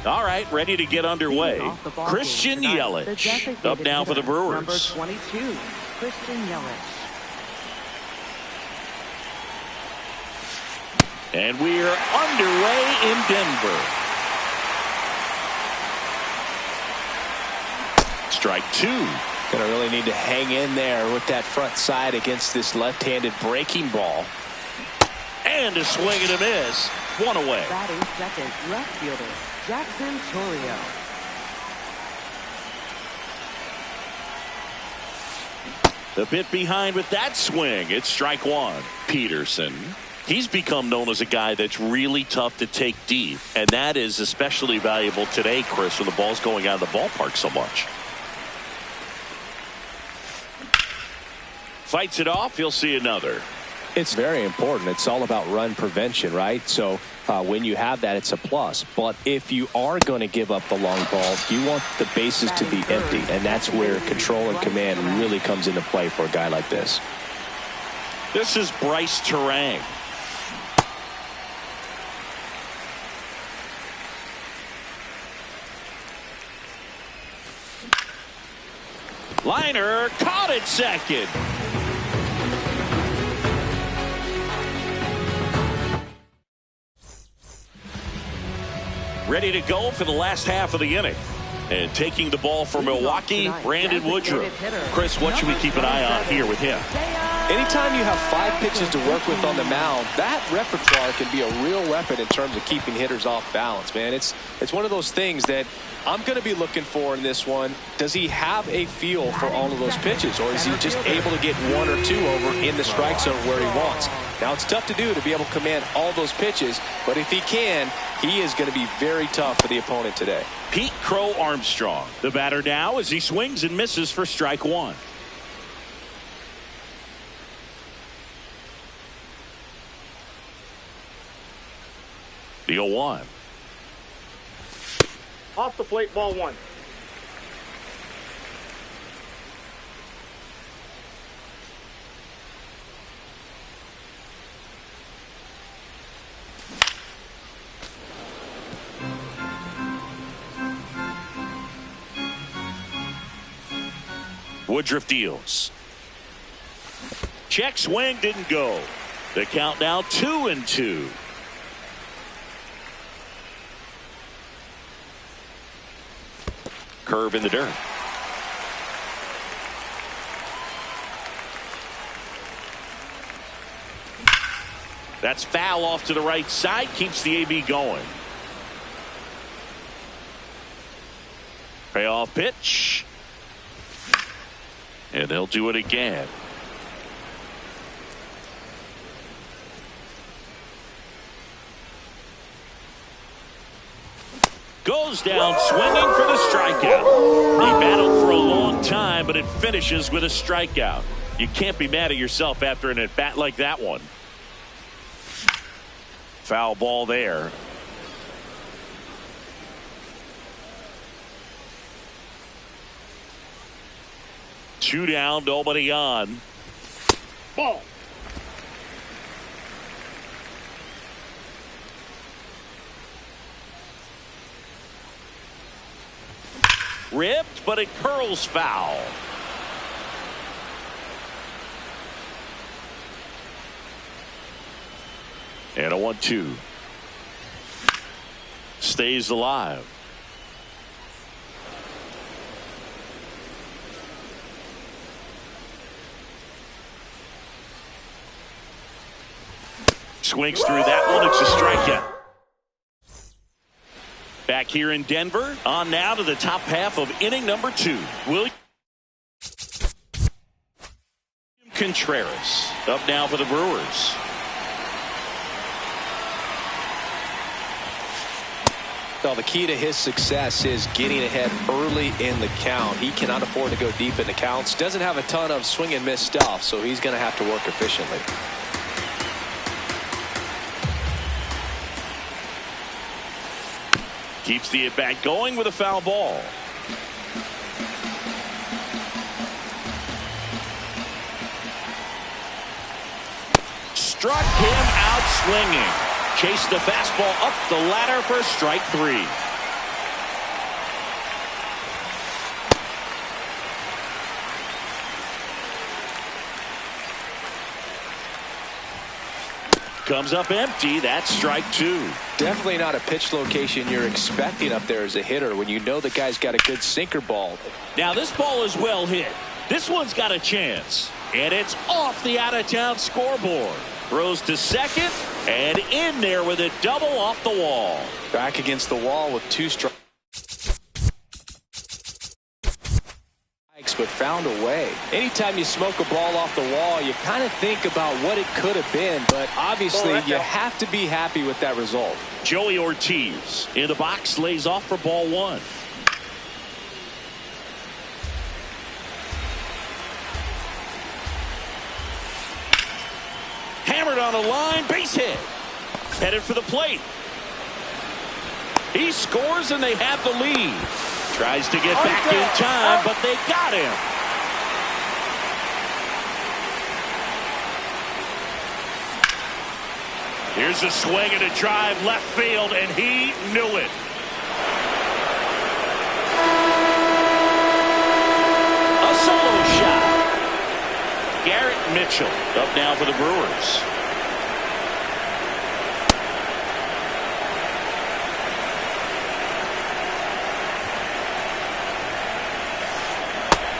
All right, ready to get underway. Christian Yelich up now for the Brewers. Number 22, Christian Yelich. And we're underway in Denver. Strike two. Gonna really need to hang in there with that front side against this left-handed breaking ball. And a swing and a miss. One away. Batting second, left fielder, Jackson Torrio. A bit behind with that swing. It's strike one. Peterson. He's become known as a guy that's really tough to take deep. And that is especially valuable today, Chris, when the ball's going out of the ballpark so much. Fights it off. He'll see another. It's very important. It's all about run prevention, right? So when you have that, it's a plus. But if you are going to give up the long ball, you want the bases to be empty. And that's where control and command really comes into play for a guy like this. This is Bryce Terang. Liner caught at second. Ready to go for the last half of the inning. And taking the ball for Milwaukee, Brandon Woodruff. Chris, what should we keep an eye on here with him? Anytime you have 5 pitches to work with on the mound, that repertoire can be a real weapon in terms of keeping hitters off balance, man. It's one of those things that I'm going to be looking for in this one. Does he have a feel for all of those pitches, or is he just able to get 1 or 2 over in the strike zone where he wants? Now, it's tough to do to be able to command all those pitches, but if he can, he is going to be very tough for the opponent today. Pete Crow Armstrong, the batter now as he swings and misses for strike one. The 0-1. Off the plate, ball one. Woodruff deals. Check swing didn't go. The count now 2-2. Curve in the dirt. That's foul off to the right side. Keeps the AB going. Payoff pitch. And they'll do it again. Goes down swinging for the strikeout. He battled for a long time, but it finishes with a strikeout. You can't be mad at yourself after an at-bat like that one. Foul ball there. Two down, nobody on. Ball. Ripped, but it curls foul. And a 1-2. Stays alive. Swings through that one. It's a strikeout. Back here in Denver, on now to the top half of inning number 2. William Contreras up now for the Brewers. Well, the key to his success is getting ahead early in the count. He cannot afford to go deep in the counts. Doesn't have a ton of swing and miss stuff, so he's going to have to work efficiently. Keeps the at-bat going with a foul ball. Struck him out swinging. Chased the fastball up the ladder for strike 3. Comes up empty. That's strike two. Definitely not a pitch location you're expecting up there as a hitter when you know the guy's got a good sinker ball. Now this ball is well hit. This one's got a chance. And it's off the out-of-town scoreboard. Throws to second and in there with a double off the wall. Back against the wall with two strikes. But found a way. Anytime you smoke a ball off the wall, you kind of think about what it could have been, but obviously you have to be happy with that result. Joey Ortiz in the box, lays off for ball one. Hammered on a line, base hit. Headed for the plate. He scores and they have the lead. Tries to get back in time, but they got him. Here's a swing and a drive left field, and he knew it. A solo shot. Garrett Mitchell up now for the Brewers.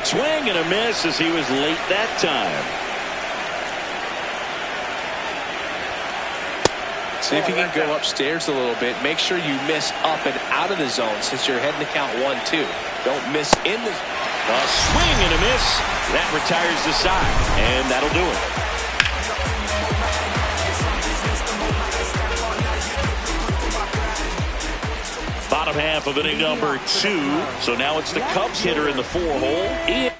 Swing and a miss as he was late that time. See if you can go upstairs a little bit. Make sure you miss up and out of the zone since you're heading to count 1-2. Don't miss in the zone. A swing and a miss. That retires the side, and that'll do it. Bottom half of inning number 2. So now it's the Cubs hitter in the 4-hole.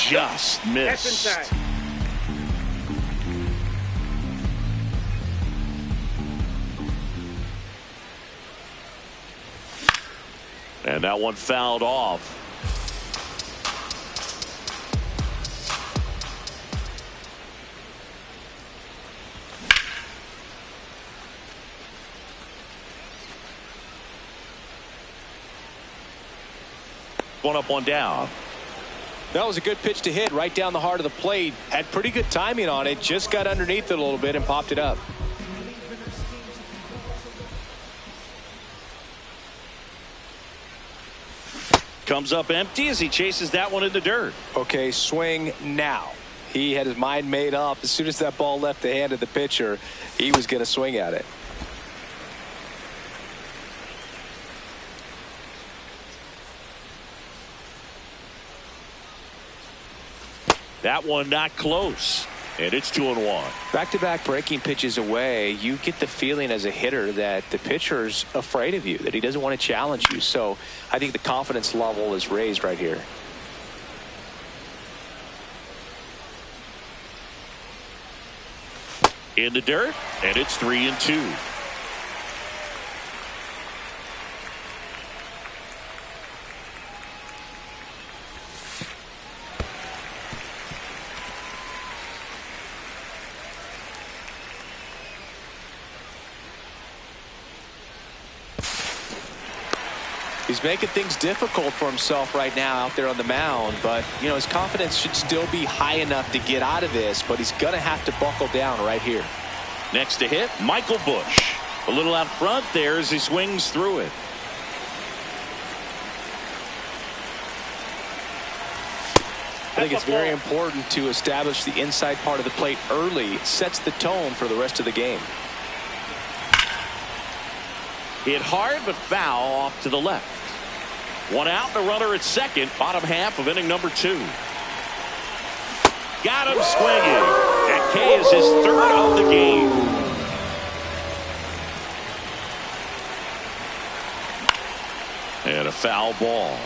Just missed. And that one fouled off. One up, one down. That was a good pitch to hit right down the heart of the plate. Had pretty good timing on it. Just got underneath it a little bit and popped it up. Comes up empty as he chases that one in the dirt. Okay, swing now. He had his mind made up. As soon as that ball left the hand of the pitcher, he was going to swing at it. That one not close. And it's 2-1. Back-to-back breaking pitches away, you get the feeling as a hitter that the pitcher's afraid of you, that he doesn't want to challenge you. So I think the confidence level is raised right here. In the dirt, and it's 3-2. He's making things difficult for himself right now out there on the mound, but you know his confidence should still be high enough to get out of this, but he's going to have to buckle down right here. Next to hit, Michael Busch. A little out front there as he swings through it. I think it's very important to establish the inside part of the plate early. It sets the tone for the rest of the game. Hit hard but foul off to the left. One out, the runner at second. Bottom half of inning number 2. Got him swinging. That K is his third of the game. And a foul ball.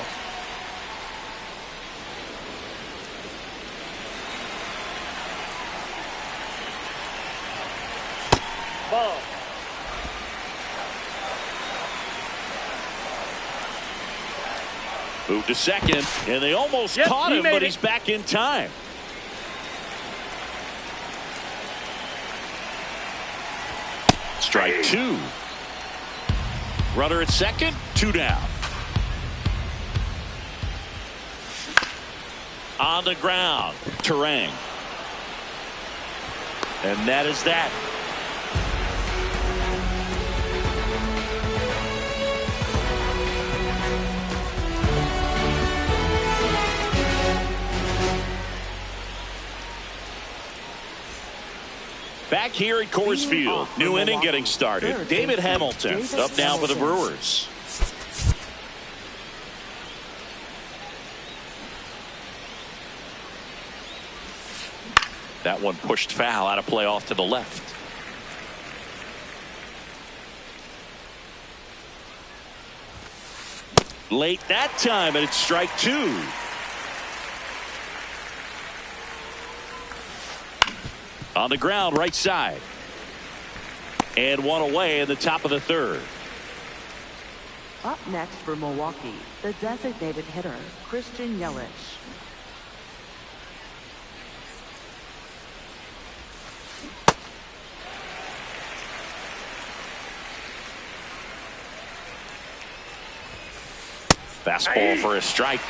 Ball. Moved to second, and they almost caught him, but he's back in time. Strike two. Runner at second, 2 down. On the ground, Terang. And that is that. Back here at Coors Field, new inning getting started. David Hamilton up now for the Brewers. That one pushed foul out of play off to the left. Late that time, and it's strike two. On the ground, right side. And one away in the top of the third. Up next for Milwaukee, the designated hitter, Christian Yelich. Fastball for a strike.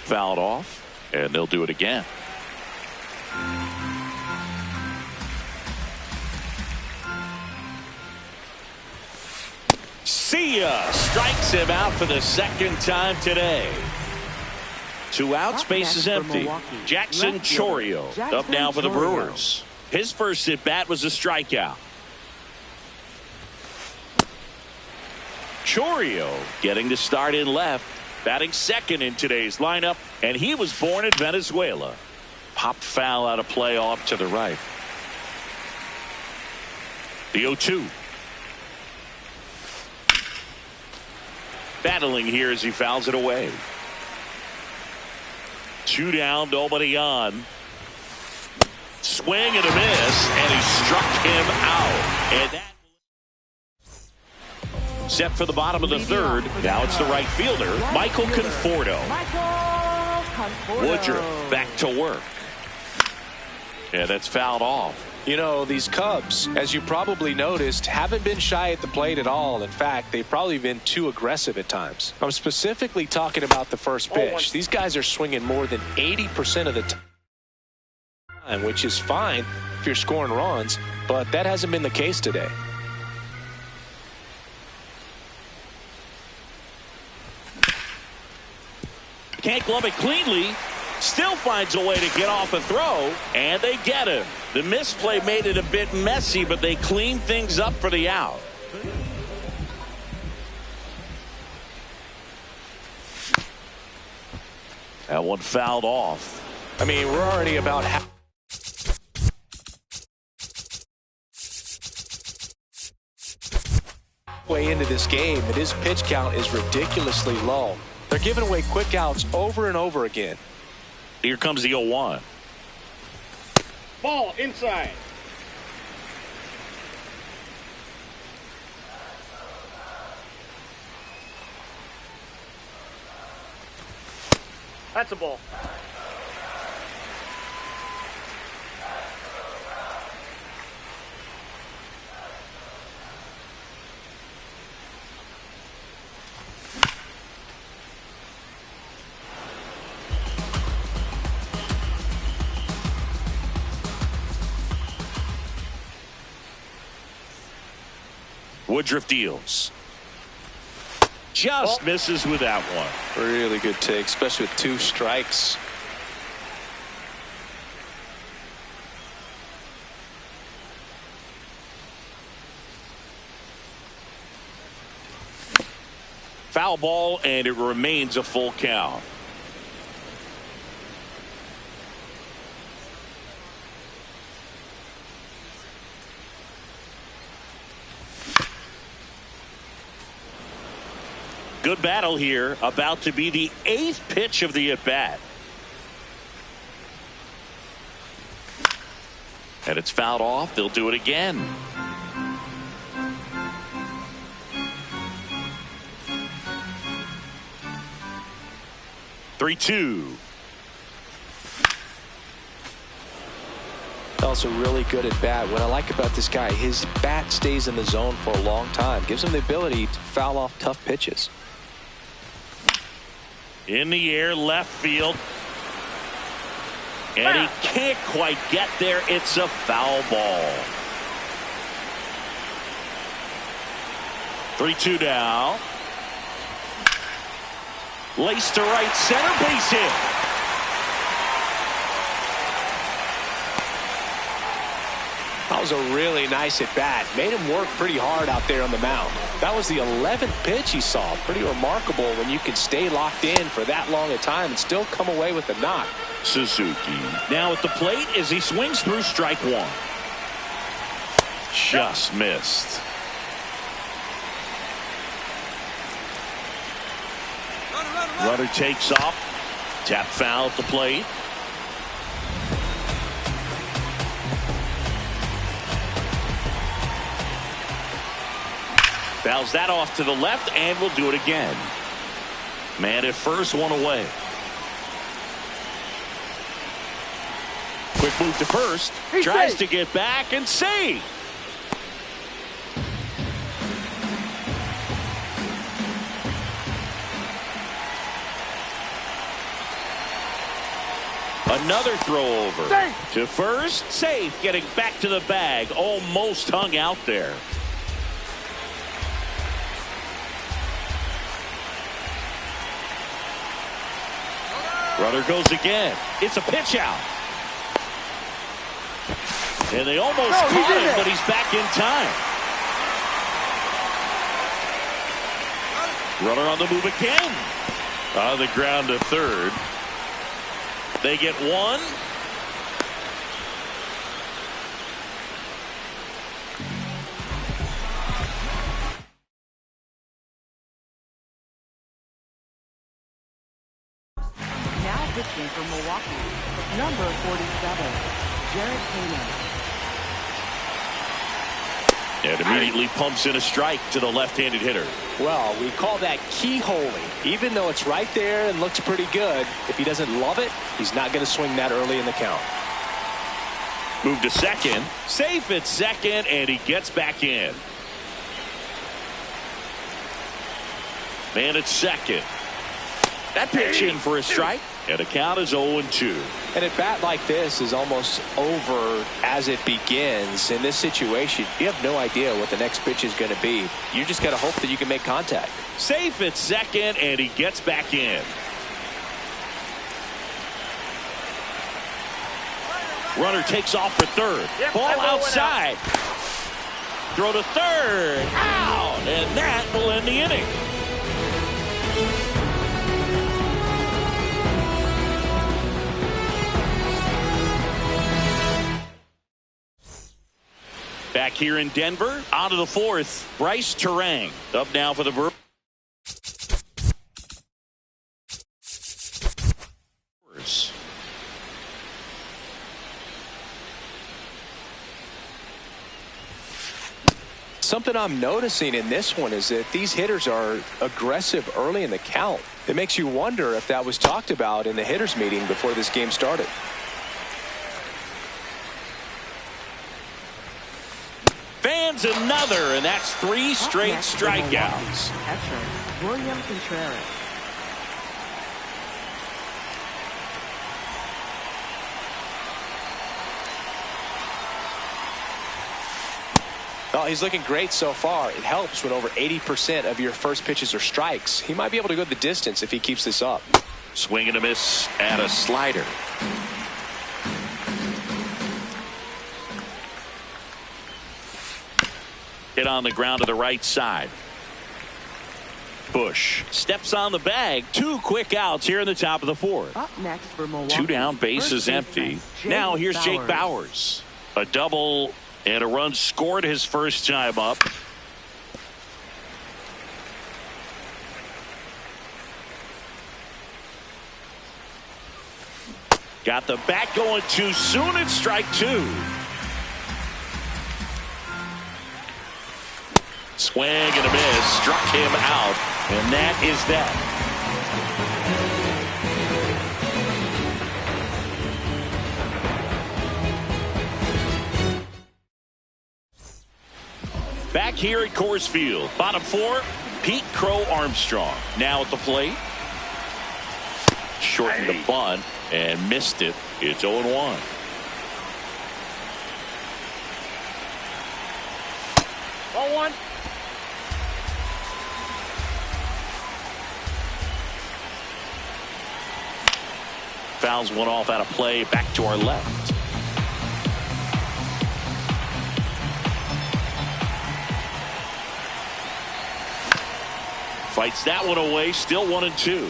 Fouled off, and they'll do it again. See ya! Strikes him out for the second time today. 2 outs, base is empty. Jackson Chourio up now for the Brewers. His first at bat was a strikeout. Chourio getting to start in left, batting second in today's lineup, and he was born in Venezuela. Popped foul out of play off to the right. The 0-2. Battling here as he fouls it away. 2 down, nobody on. Swing and a miss, and he struck him out. And that set for the bottom of the third. Now it's the right fielder, Michael Conforto. Woodruff back to work. Yeah, that's fouled off. You know, these Cubs, as you probably noticed, haven't been shy at the plate at all. In fact, they've probably been too aggressive at times. I'm specifically talking about the first pitch. These guys are swinging more than 80% of the time, which is fine if you're scoring runs, but that hasn't been the case today. Can't glove it cleanly. Still finds a way to get off a throw, and they get him. The misplay made it a bit messy, but they cleaned things up for the out. That one fouled off. I mean, we're already about halfway into this game, and his pitch count is ridiculously low. They're giving away quick outs over and over again. Here comes the 0-1. Ball inside. That's a ball. Woodruff deals. Just misses with that one. Really good take, especially with 2 strikes. Foul ball, and it remains a full count. Good battle here, about to be the 8th pitch of the at-bat. And it's fouled off. They'll do it again. us a really good at bat. What I like about this guy, his bat stays in the zone for a long time. Gives him the ability to foul off tough pitches. In the air, left field. And he can't quite get there. It's a foul ball. 3-2 now. Laced to right center, base hit. That was a really nice at bat. Made him work pretty hard out there on the mound. That was the 11th pitch he saw. Pretty remarkable when you can stay locked in for that long a time and still come away with a knock. Suzuki now at the plate as he swings through strike one. Just missed. Runner takes off. Tap foul at the plate. Fouls that off to the left and will do it again. Man at first, one away. Quick move to first. Tries to get back and save. Another throw over to first. Safe, getting back to the bag. Almost hung out there. Runner goes again. It's a pitch out. And they almost caught him, but he's back in time. Runner on the move again. On the ground to third. They get one. Now pitching for Milwaukee, number 47, Jared Kane. And immediately pumps in a strike to the left-handed hitter. Well, we call that keyholing. Even though it's right there and looks pretty good, if he doesn't love it, he's not going to swing that early in the count. Move to second. Safe at second, and he gets back in. Man at second. That pitch in for a strike. And the count is 0-2. And a bat like this is almost over as it begins. In this situation, you have no idea what the next pitch is going to be. You just got to hope that you can make contact. Safe at second, and he gets back in. Runner takes off for third. Ball outside. Throw to third. Out. And that will end the inning. Back here in Denver, on to the fourth. Bryce Terang up now for the Brewers. Something I'm noticing in this one is that these hitters are aggressive early in the count. It makes you wonder if that was talked about in the hitters meeting before this game started. Fans another, and that's 3 straight strikeouts. Catcher, William Contreras. Well, he's looking great so far. It helps when over 80% of your first pitches are strikes. He might be able to go the distance if he keeps this up. Swing and a miss and a slider. Hit on the ground to the right side. Bush steps on the bag. 2 quick outs here in the top of the fourth. Up next for Milwaukee. 2 down, bases empty. Now here's Jake Bauers. A double and a run scored his first time up. Got the bat going too soon. It's strike 2. Swing and a miss. Struck him out. And that is that. Back here at Coors Field, bottom four, Pete Crow Armstrong. Now at the plate. Shortened the bunt and missed it. It's 0-1. Ball one. Fouls one off out of play. Back to our left. Fights that one away. Still 1-2.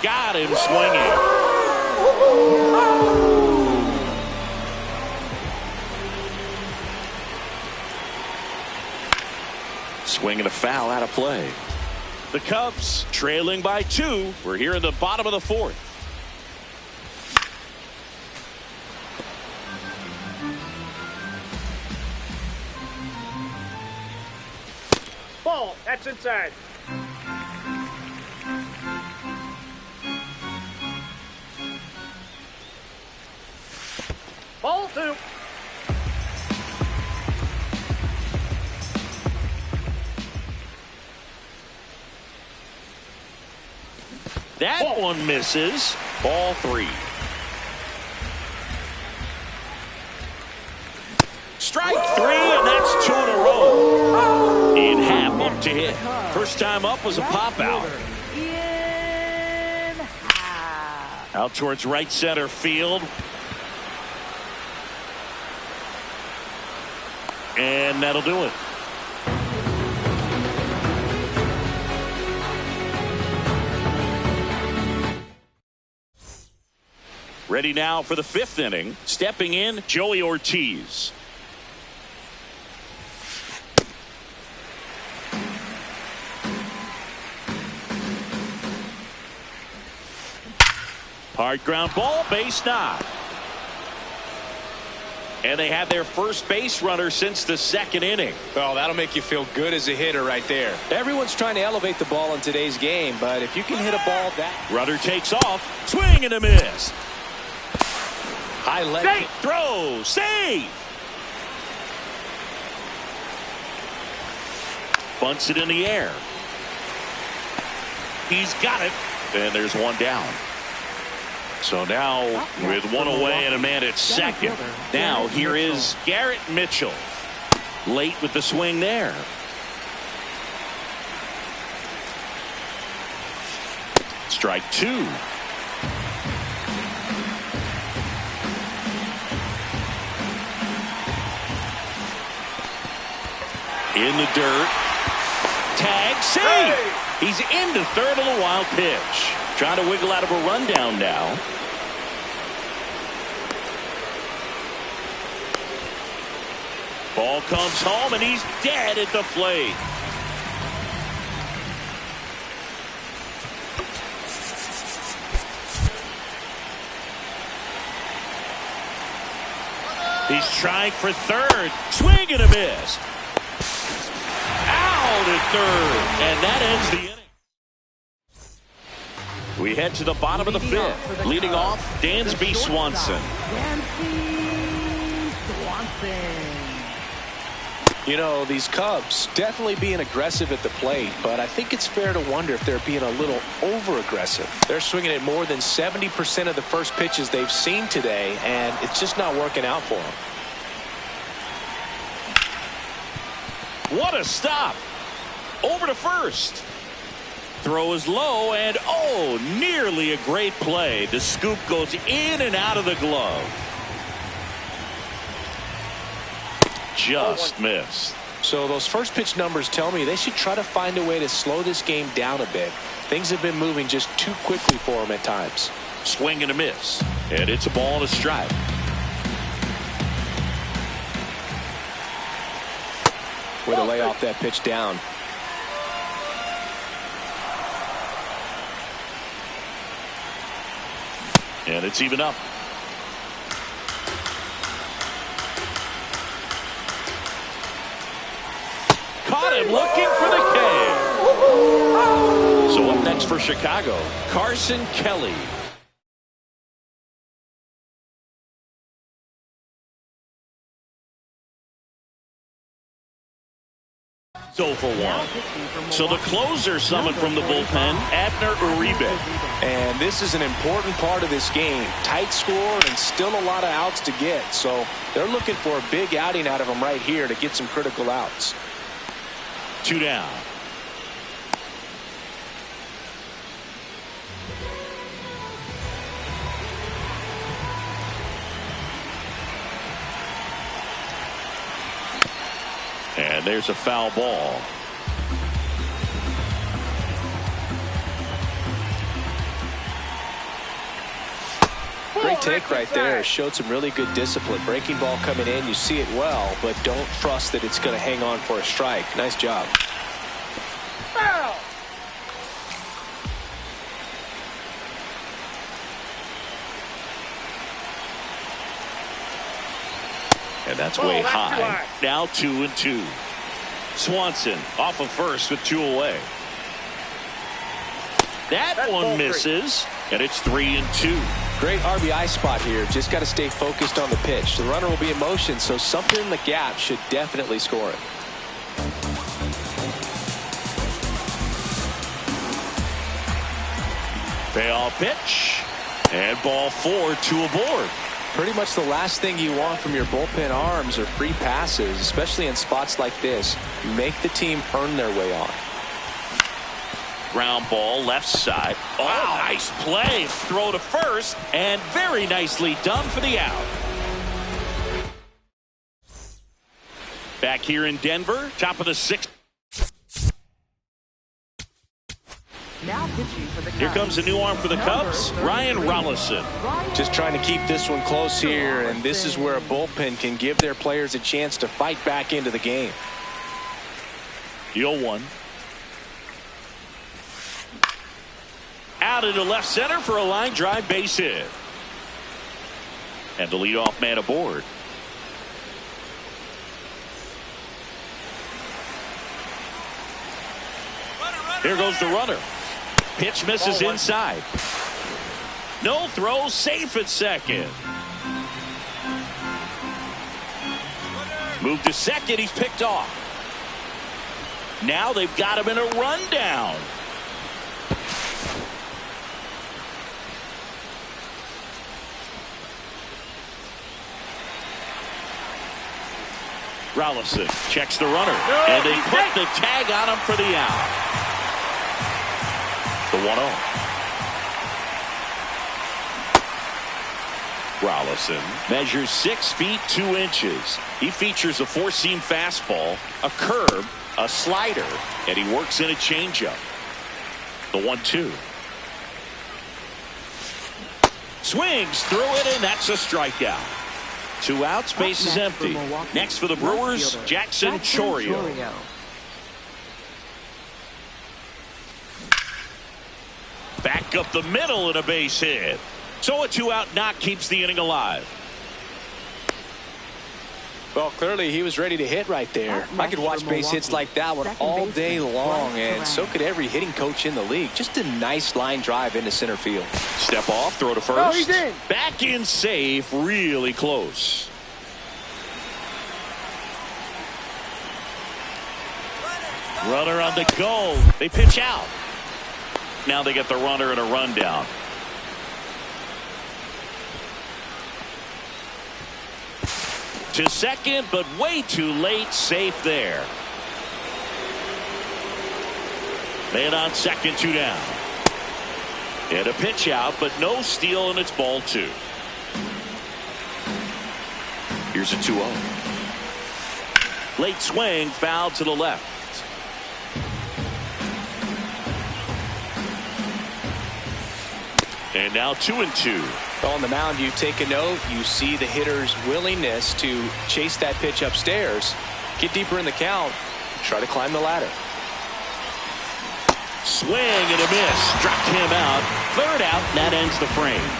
Got him swinging. Swing and a foul out of play. The Cubs trailing by 2. We're here in the bottom of the fourth. Ball. That's inside. Ball two. That one misses. Ball 3. Strike 3, and that's 2 in a row. In half up to hit. First time up was a pop out. In half. Out towards right center field. And that'll do it. Ready now for the 5th inning. Stepping in, Joey Ortiz. Hard ground ball, base knock. And they have their first base runner since the 2nd inning. Well, that'll make you feel good as a hitter right there. Everyone's trying to elevate the ball in today's game, but if you can hit a ball that... Runner takes off, swing and a miss. High leg Safe. throw, save. Bunts it in the air. He's got it. And there's one down. So now with one away and a man at second. Now here is Garrett Mitchell. Late with the swing there. Strike 2. In the dirt. Tag, save. He's into third on the wild pitch. Trying to wiggle out of a rundown now. Ball comes home and he's dead at the plate. He's trying for third. Swing and a miss. Out at third. And that ends the inning. We head to the bottom of the 5th. Leading off, Dansby Swanson. Dansby Swanson. You know, these Cubs definitely being aggressive at the plate, but I think it's fair to wonder if they're being a little over-aggressive. They're swinging at more than 70% of the first pitches they've seen today, and it's just not working out for them. What a stop. Over to first. Throw is low, and oh, nearly a great play. The scoop goes in and out of the glove. Just missed. So those first pitch numbers tell me they should try to find a way to slow this game down a bit. Things have been moving just too quickly for them at times. Swing and a miss. And it's a ball and a strike. Way to lay off that pitch down. And it's even up. Caught him looking for the K. So up next for Chicago, Carson Kelly. 0 for 1. So the closer summoned from the bullpen, Abner Uribe. And this is an important part of this game. Tight score and still a lot of outs to get. So they're looking for a big outing out of him right here to get some critical outs. 2 down. And there's a foul ball. Great take right there. Showed some really good discipline. Breaking ball coming in, you see it well, but don't trust that it's going to hang on for a strike. Nice job. Foul. And that's way high. Now 2-2. Swanson off of first with 2 away. That one misses, and it's 3-2. Great RBI spot here. Just got to stay focused on the pitch. The runner will be in motion, so something in the gap should definitely score it. Payoff pitch, and ball 4, 2 aboard. Pretty much the last thing you want from your bullpen arms are free passes, especially in spots like this. Make the team earn their way on. Ground ball left side. Oh, nice play. Throw to first, and very nicely done for the out. Back here in Denver, top of the 6th. Now pitching for the Cubs. Here comes a new arm for the Cubs, Ryan Rollison. Just trying to keep this one close here, and this is where a bullpen can give their players a chance to fight back into the game. 0-1. Out into left center for a line drive base hit. And the leadoff man aboard. Here goes the runner. Pitch misses inside. No throw, safe at second. Move to second, he's picked off. Now they've got him in a rundown. Rollison checks the runner, and they put the tag on him for the out. The 1-0. Rollison measures 6 feet 2 inches. He features a 4-seam fastball, a curve, a slider, and he works in a changeup. The 1-2. Swings through it, and that's a strikeout. 2 outs, base is empty. Next for the Brewers, Jackson Chourio. Back up the middle and a base hit. So a 2-out knock keeps the inning alive. Well, clearly he was ready to hit right there. I could watch base hits like that one all day long, and so could every hitting coach in the league. Just a nice line drive into center field. Step off, throw to first. Oh, he's in. Back in safe, really close. Runner on the go. They pitch out. Now they get the runner in a rundown. To second, but way too late. Safe there. Man on second, 2 down. And a pitch out, but no steal, and it's ball 2. Here's a 2-0. Late swing, foul to the left. And now 2-2. On the mound, you take a note. You see the hitter's willingness to chase that pitch upstairs, get deeper in the count, try to climb the ladder. Swing and a miss. Struck him out. 3rd out. That ends the frame.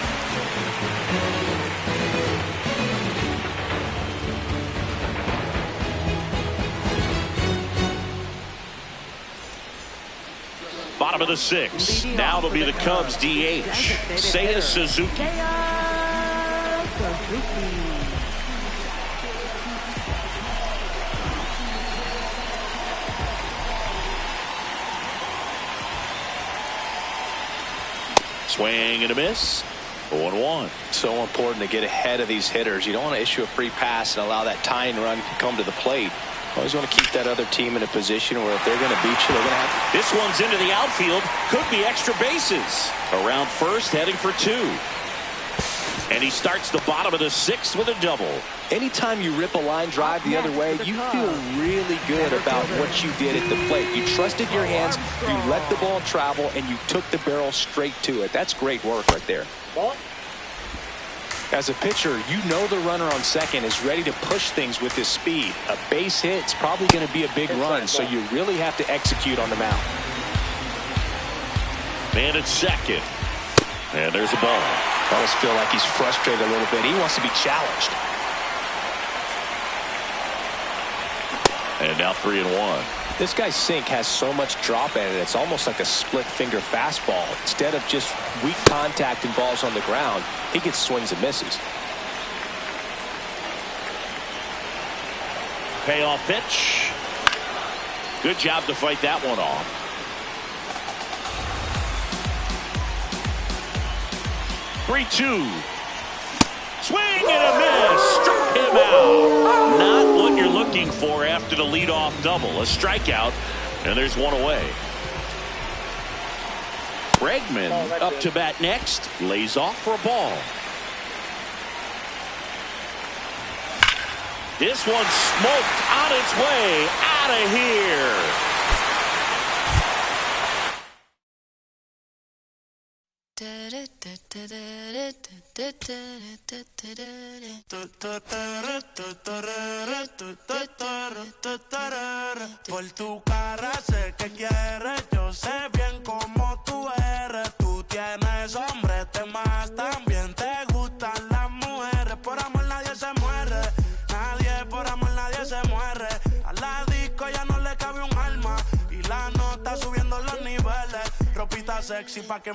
Bottom of the 6th. Now it'll be the Cubs DH. Seiya Suzuki. Swing and a miss. 0-1. So important to get ahead of these hitters. You don't want to issue a free pass and allow that tying run to come to the plate. Always want to keep that other team in a position where if they're going to beat you, they're going to have to. This one's into the outfield. Could be extra bases. Around first, heading for 2. And he starts the bottom of the 6th with a double. Anytime you rip a line drive the other way, you feel really good about what you did at the plate. You trusted your hands, you let the ball travel, and you took the barrel straight to it. That's great work right there. As a pitcher, you know the runner on second is ready to push things with his speed. A base hit's probably going to be a big run, so you really have to execute on the mound. Man at second. And there's a ball. I almost feel like he's frustrated a little bit. He wants to be challenged. And now 3-1. This guy's sink has so much drop in it, it's almost like a split-finger fastball. Instead of just weak contact and balls on the ground, he gets swings and misses. Payoff pitch. Good job to fight that one off. Three-two. Swing and a miss. Struck him out. Not what you're looking for after the leadoff double. A strikeout, and there's one away. Bregman up to bat next. Lays off for a ball. This one smoked on its way out of here. Por tu cara sé que quieres, yo sé bien cómo tú eres. Tú tienes hombres, temas también te gustan las mujeres. Por amor nadie se muere, nadie por amor nadie se muere. A la disco ya no le cabe un alma y la nota subiendo los niveles. Ropita sexy pa' que